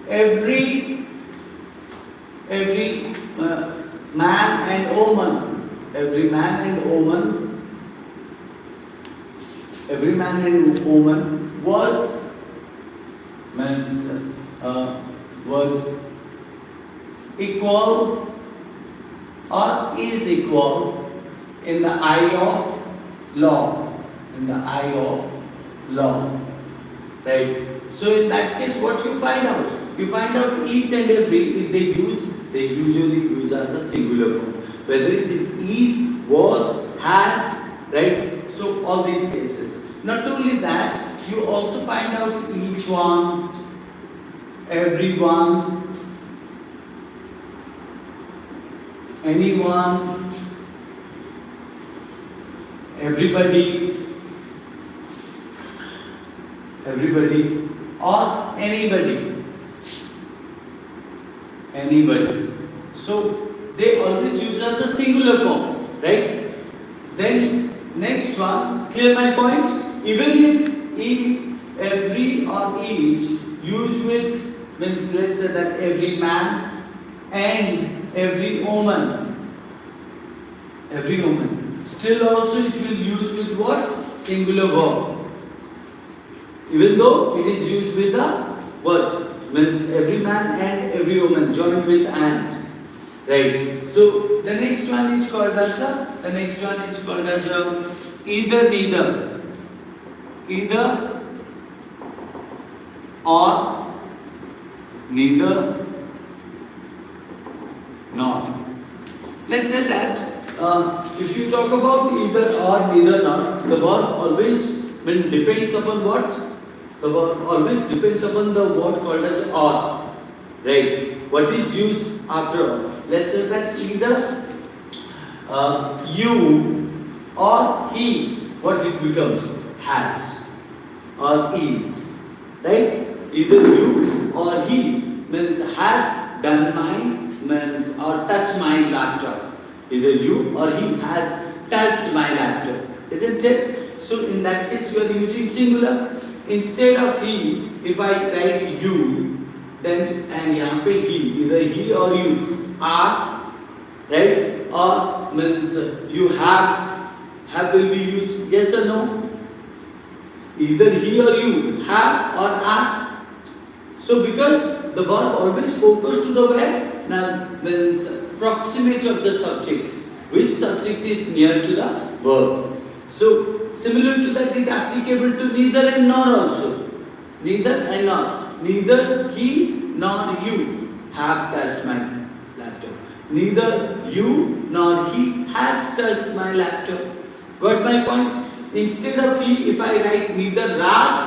Every man and woman, every man and woman was means was equal or is equal in the eye of law. In the eye of law, right? So in that case, what you find out? You find out each and every. If they usually use as a singular form. Whether it is, was, has, right? So all these cases. Not only that, you also find out each one, everyone, anyone, everybody, or anybody. So they always use as a singular form, right? Then next one, clear my point? Even if every or each used with means, let's say that every man and every woman, still also it will use with what? Singular verb. Even though it is used with the what? Means every man and every woman joined with and, right? So the next one is called as either, or neither nor. Let's say that if you talk about either or neither nor, the verb always depends upon what? The verb always depends upon the word called as or, right? What is used after or? Let's say that either you or he, what it becomes? Has or is, right? Either you or he means has done my means or touched my laptop. Either you or he has touched my laptop, isn't it? So in that case you are using singular. instead of he, if I write you, then and यहाँ पे he, either he or you are, right? Or means you have will be used, yes or no? Either he or you, have or are. So because the verb always focus to the where, now means proximity of the subject, which subject is near to the verb. So similar to that, it applicable to neither and nor also. Neither and nor. Neither he nor you have touched my laptop. Neither you nor he has touched my laptop. Got my point? Instead of he, if I write neither Raj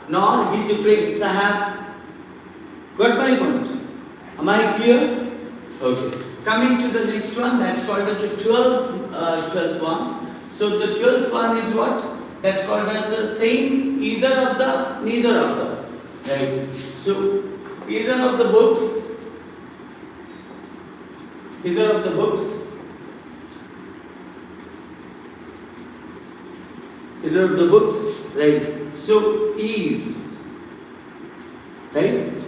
nor his friends have. Got my point? Am I clear? Okay. Coming to the next one, that's called as the 12th one. So the 12th one is what? That called as the same, either of the, neither of the. Right. So either of the books, either of the books, either of the books, right? So is, right?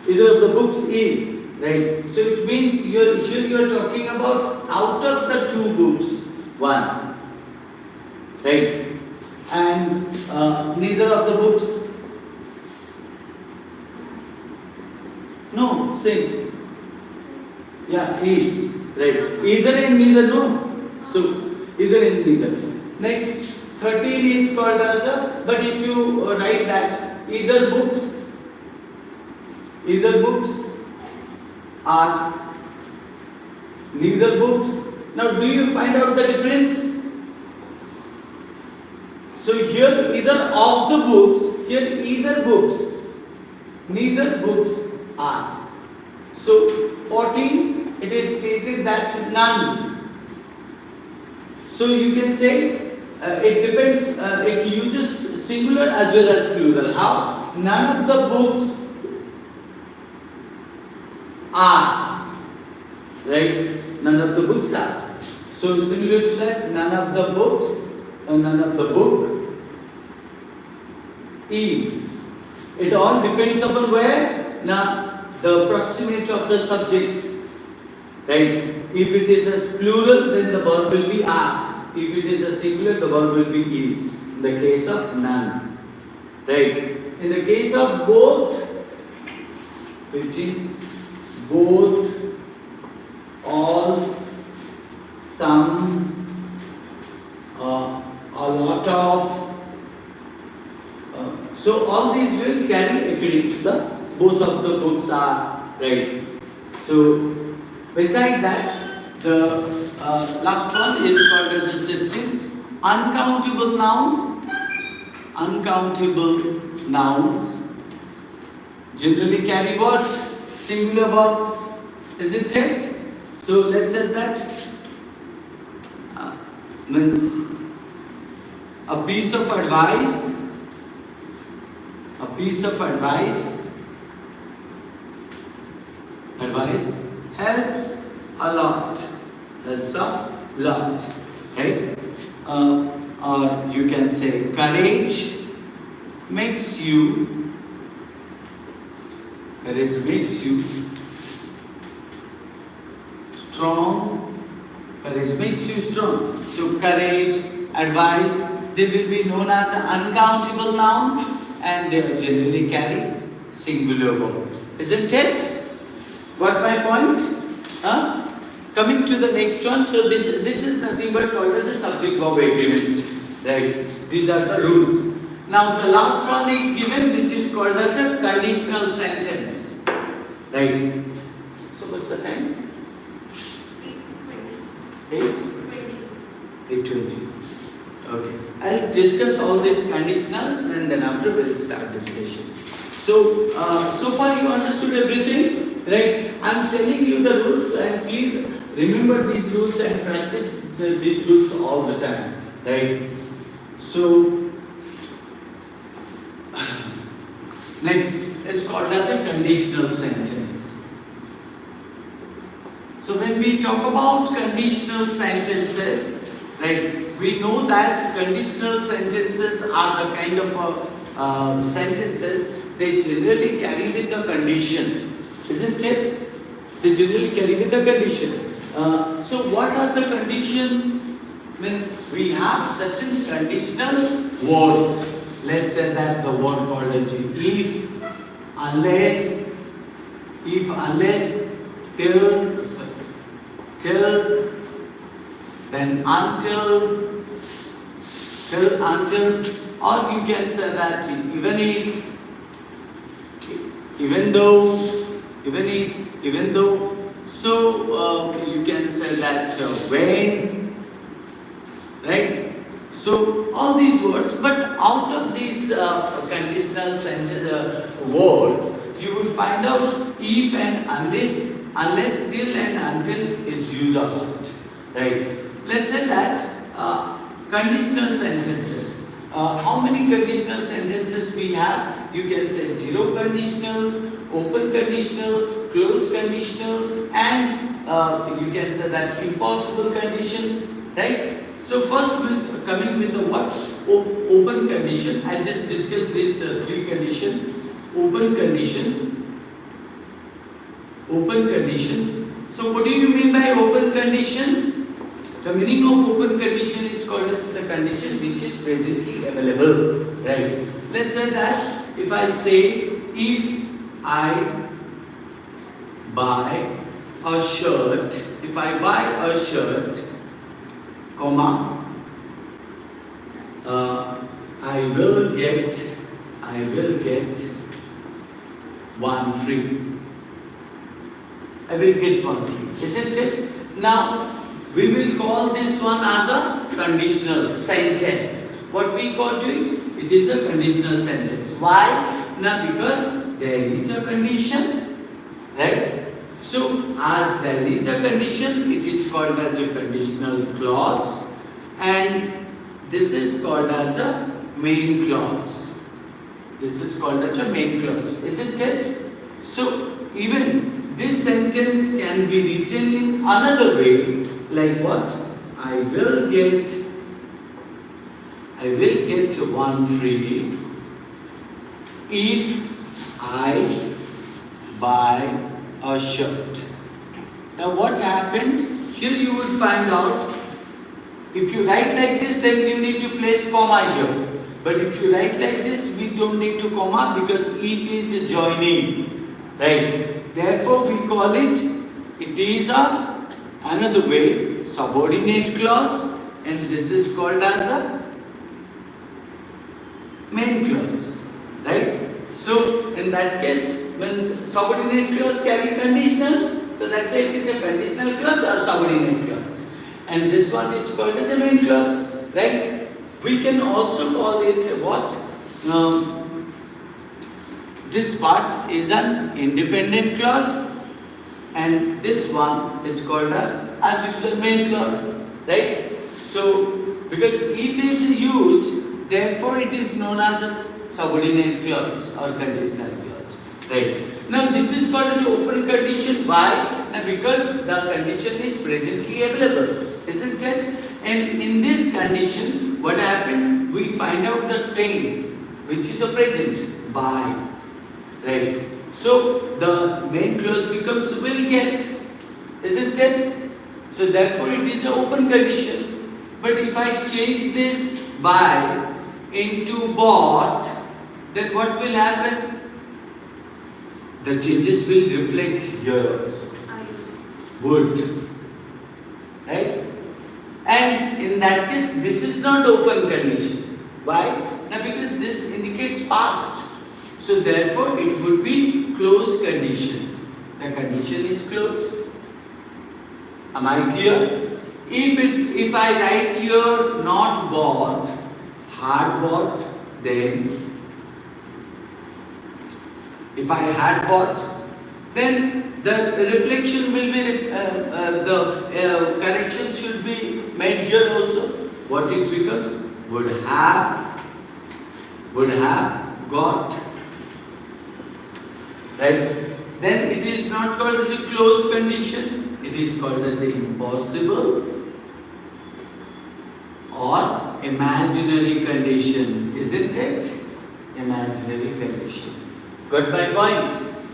Either of the books is, right? So it means here you are talking about out of the two books, one, right? And neither of the books, no, same. Yeah, is, right? Either and neither, no. So either and neither. Next, 13 is called as a, but if you write that either books are, neither books. Now do you find out the difference? So here either of the books, here either books, neither books are. So 14, it is stated that none. So you can say it depends, it uses singular as well as plural. How? None of the books are, right? None of the books are. So similar to that, none of the books, none of the book is. It all depends upon where? Now the proximity of the subject, right? If it is a plural, then the verb will be are. If it is a singular, the verb will be is. In the case of none, right? In the case of both, 15, both, all, some, a lot of. So all these will carry according to the both of the books are, right? So beside that, the last one is called as a system. Uncountable noun. Uncountable nouns generally carry what? Singular verb, isn't it? So let's say that means a piece of advice. A piece of advice helps a lot. Helps a lot, right? Or you can say courage makes you. Courage makes you strong. Courage makes you strong. So courage, advice, they will be known as an uncountable noun, and they generally carry singular verb. Isn't it? Got my point? Huh? Coming to the next one, so this is nothing but called as a subject-verb agreement, right? These are the rules. Now the last one is given, which is called as a conditional sentence, right? So what's the time? 8:20. Okay. I'll discuss all these conditionals and then after we'll start discussion. So so far you understood everything, right? I'm telling you the rules, and please remember these rules and practice these rules all the time, right? So next, it's called as a conditional sentence. So when we talk about conditional sentences, right, we know that conditional sentences are the kind of sentences, they generally carry with the condition, isn't it? They generally carry with the condition. So what are the condition? Means we have certain conditional words. Let's say that the word called as if, unless, till, then until, or you can say that even if, even though, so you can say that when, right? So all these words, but out of these conditional sentence words, you will find out if and unless, till and until is used a lot, right? Let's say that conditional sentences. How many conditional sentences we have? You can say zero conditionals, open conditional, closed conditional, and you can say that impossible condition, right? So first coming with the what? Open condition. I'll just discuss these three conditions. Open condition. So what do you mean by open condition? The meaning of open condition is called as the condition which is presently available, right? Let's say that if I say, if I buy a shirt, comma, I will get one free. I will get one free, isn't it? Now we will call this one as a conditional sentence. What we call to it? It is a conditional sentence. Why? Now because there is a condition, right? So as there is a condition, it is called as a conditional clause, and this is called as a main clause. Isn't it? So even this sentence can be written in another way, like what? I will get one free if I buy a shirt. Now what happened? Here you will find out, if you write like this, then you need to place comma here. But if you write like this, we don't need to comma because if is joining, right? Therefore we call it is another way, subordinate clause, and this is called as a main clause, right? So in that case, when subordinate clause carry conditional, so that's why it is a conditional clause or subordinate clause. And this one is called as a main clause, right? We can also call it what? This part is an independent clause, and this one is called as usual main clause, right? So because if is used, therefore it is known as a subordinate clause or conditional clause, right? Now this is called as open condition. Why? Now because the condition is presently available, isn't it? And in this condition, what happened? We find out the tense, which is a present, by, right? So the main clause becomes will get, isn't it? So therefore it is an open condition. But if I change this by into bought, then what will happen? The changes will reflect here also. Would, right? And in that case, this is not open condition. Why? Now because this indicates past. So therefore it would be closed condition. The condition is closed. Am I clear? If I write here not bought, had bought, then if I had bought, then the reflection will be, the correction should be made here also. What it becomes? Would have got, right? Then it is not called as a closed condition, it is called as a impossible or imaginary condition, isn't it? imaginary condition. Got my point?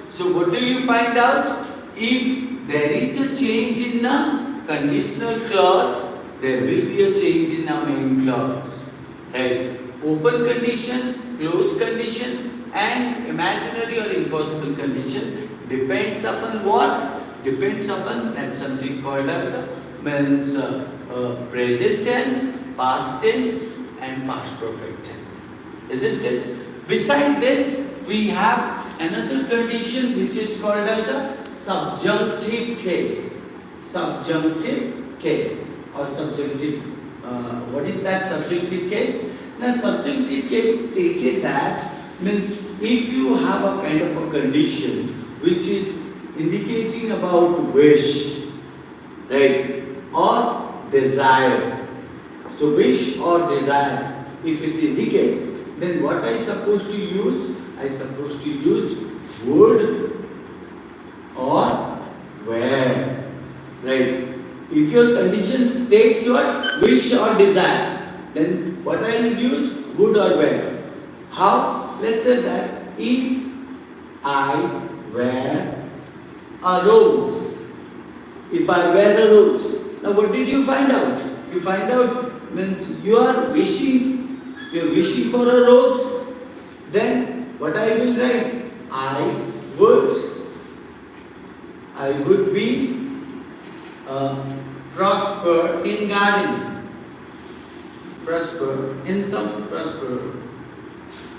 So what do you find out? If there is a change in the conditional clause, there will be a change in the main clause. Right? Open condition, closed condition, and imaginary or impossible condition depends upon what? Depends upon that something called as present tense, past tense, and past perfect tense. Isn't it? Beside this, we have another condition which is called as a subjunctive case. Subjunctive case or subjunctive. What is that subjunctive case? Now, subjunctive case stated that means if you have a kind of a condition which is indicating about wish, right, or desire. So wish or desire, if it indicates, then what I supposed to use? I supposed to use would or where, right? If your condition states what? Wish or desire, then what I will use? Would or where. How? Let's say that if I wear a rose. If I wear a rose. Now what did you find out? You find out means you are wishing for a rose. Then what I will write? I would be prosper in garden. Prosper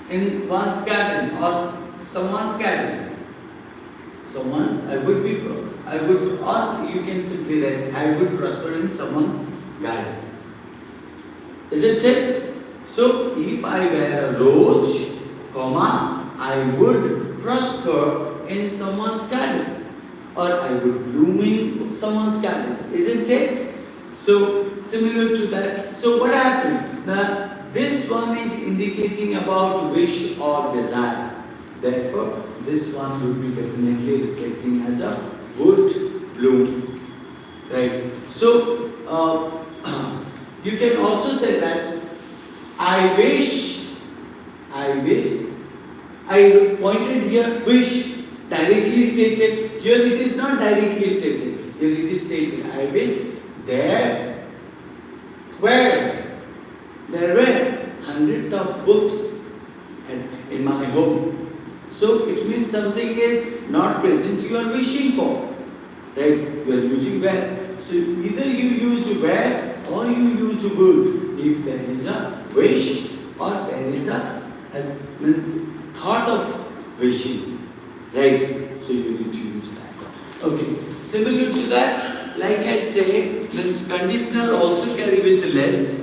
in one's garden or someone's garden. Or you can simply write, I would prosper in someone's garden. Isn't it? So, if I wear a rose, comma, I would prosper in someone's garden. Or I would bloom in someone's garden. Isn't it? So, similar to that. So, what happened? Now, this one is indicating about wish or desire. Therefore, this one would be definitely reflecting as a would bloom. Right? So, you can also say that I pointed here wish directly stated. Here it is not directly stated. Here it is stated I wish there were hundreds of books in my home. So it means something is not present you are wishing for. Right? You are using where. So either you use where or you use would if there is a wish or there is a thought of wishing. Right? So you need to use that. Okay. Similar to that, like I say, means conditional also carry with lest.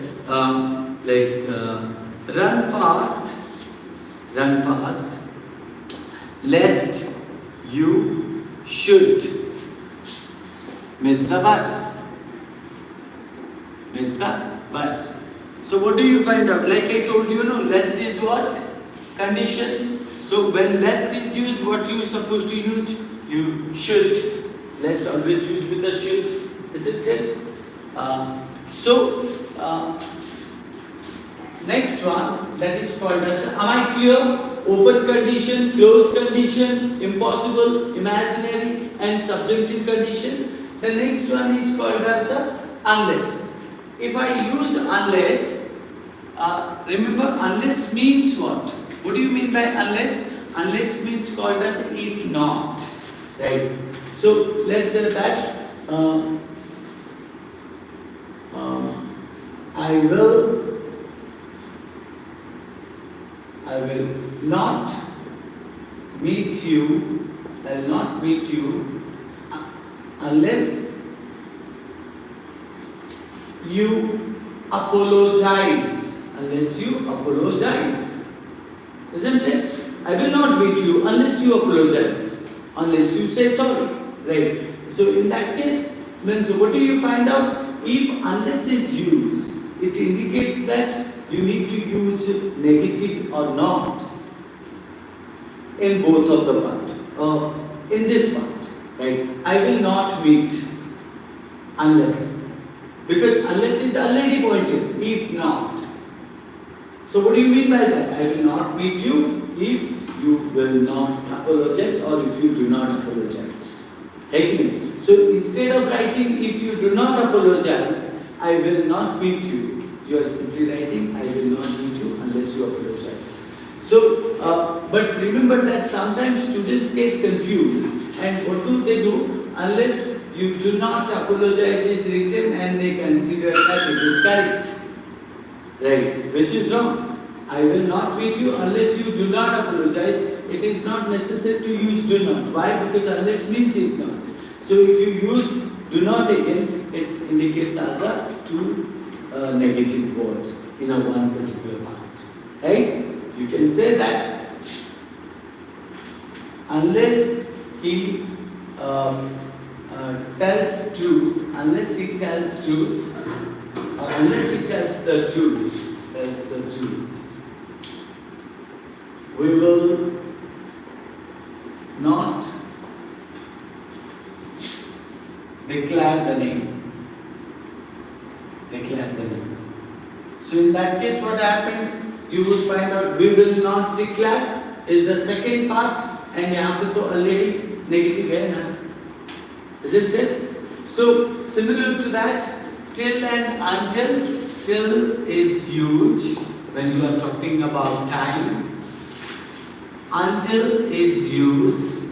Run fast, lest you should miss the bus. So what do you find out? Like I told you, lest is what? Condition. So when lest is used, what you are supposed to use? You should. Lest always use with the should. Isn't it? Next one, that is called as, am I clear? Open condition, closed condition, impossible, imaginary, and subjunctive condition. The next one is called as unless. If I use unless, remember unless means what? What do you mean by unless? Unless means called as if not. Right? So let's say that I will not meet you. I will not meet you unless you apologize. Unless you apologize. Isn't it? I will not meet you unless you apologize. Unless you say sorry. Right? So in that case, means what do you find out? If unless is used, it indicates that you need to use negative or not in both of the part. In this part, right? I will not meet unless, because unless is already pointed. If not, So what do you mean by that? I will not meet you if you will not apologize or if you do not apologize. Agree? So instead of writing if you do not apologize, I will not meet you, you are simply writing I will not meet you unless you apologize. So, but remember that sometimes students get confused, and what do? Unless you do not apologize is written and they consider that it is correct. Right? Which is wrong. I will not meet you unless you do not apologize. It is not necessary to use do not. Why? Because unless means if not. So if you use do not again, it indicates as a two negative words in a one particular part. Right? You can say that unless he tells truth, unless he tells truth, or unless he tells the truth, we will not declare the name. So in that case, what happened? You would find out we will not declare is the second part, and यहाँ पे तो already negative है ना, isn't it? So similar to that, till and until. Till is used when you are talking about time. Until is used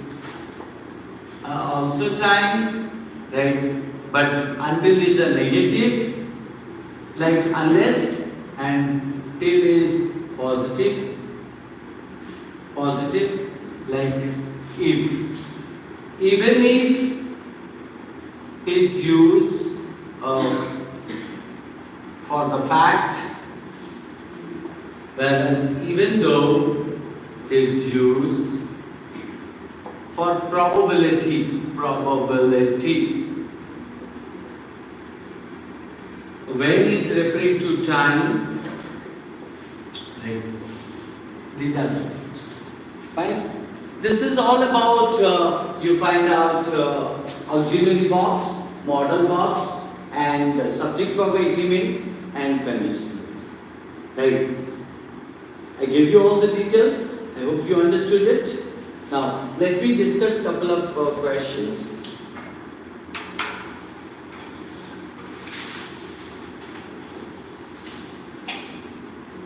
also time, right? But until is a negative, like unless, and till is positive, like if. Even if is used for the fact, whereas even though is used for probability. When is referring to time, right? These are the things. Fine. This is all about you find out auxiliary verbs, modal verbs, and subject verb agreements and conditionals. Right? I gave you all the details. I hope you understood it. Now, let me discuss a couple of questions.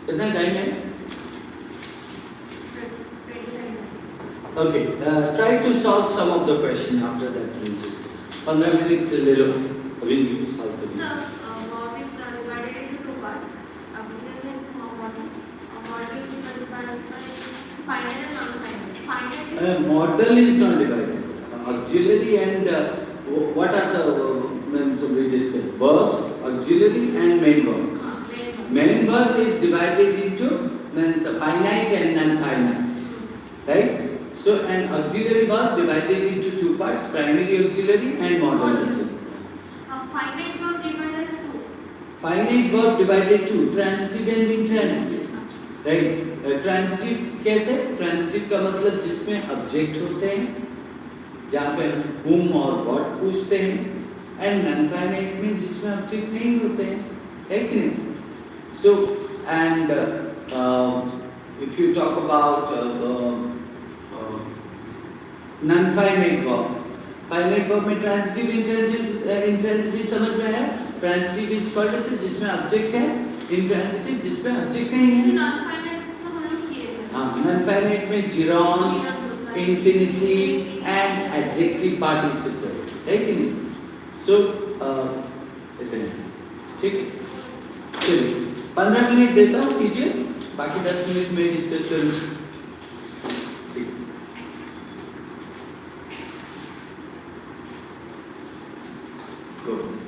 कितना time है? Okay. Try to solve some of the question after that. We'll discuss. 15 minutes ले लो. अभी solve करेंगे. Sir, verb is divided into two parts. Auxiliary and modal. Modal is divided by finite and non-finite. Finite is Modal is not divided. Auxiliary and what are the means we discussed? Verbs, auxiliary and main verb. Main verb is divided into means finite and non-finite, right? So an auxiliary verb divided into two parts: primary auxiliary and modal auxiliary. finite verb divided as two. Finite verb divided two: transitive and intransitive, right? Transitive कैसे? Transitive का मतलब जिसमें object होते हैं, जहाँ पे whom और what पूछते हैं, and non-finite में जिसमें object नहीं होते हैं, है कि नहीं? So, and if you talk about non-finite verb, finite verb में transitive, intransitive समझ में है? Transitive is called as जिसमें object है, intransitive जिसमें object नहीं है. Non-finite तो हम लोग किए थे. हाँ, non-finite में gerund, infinitive and adjective participle, है कि नहीं? So, इतने, ठीक है? चलिए. 15 मिनट देता हूँ कीजिए, बाकी 10 मिनट में डिस्कस करूँ. Go for it.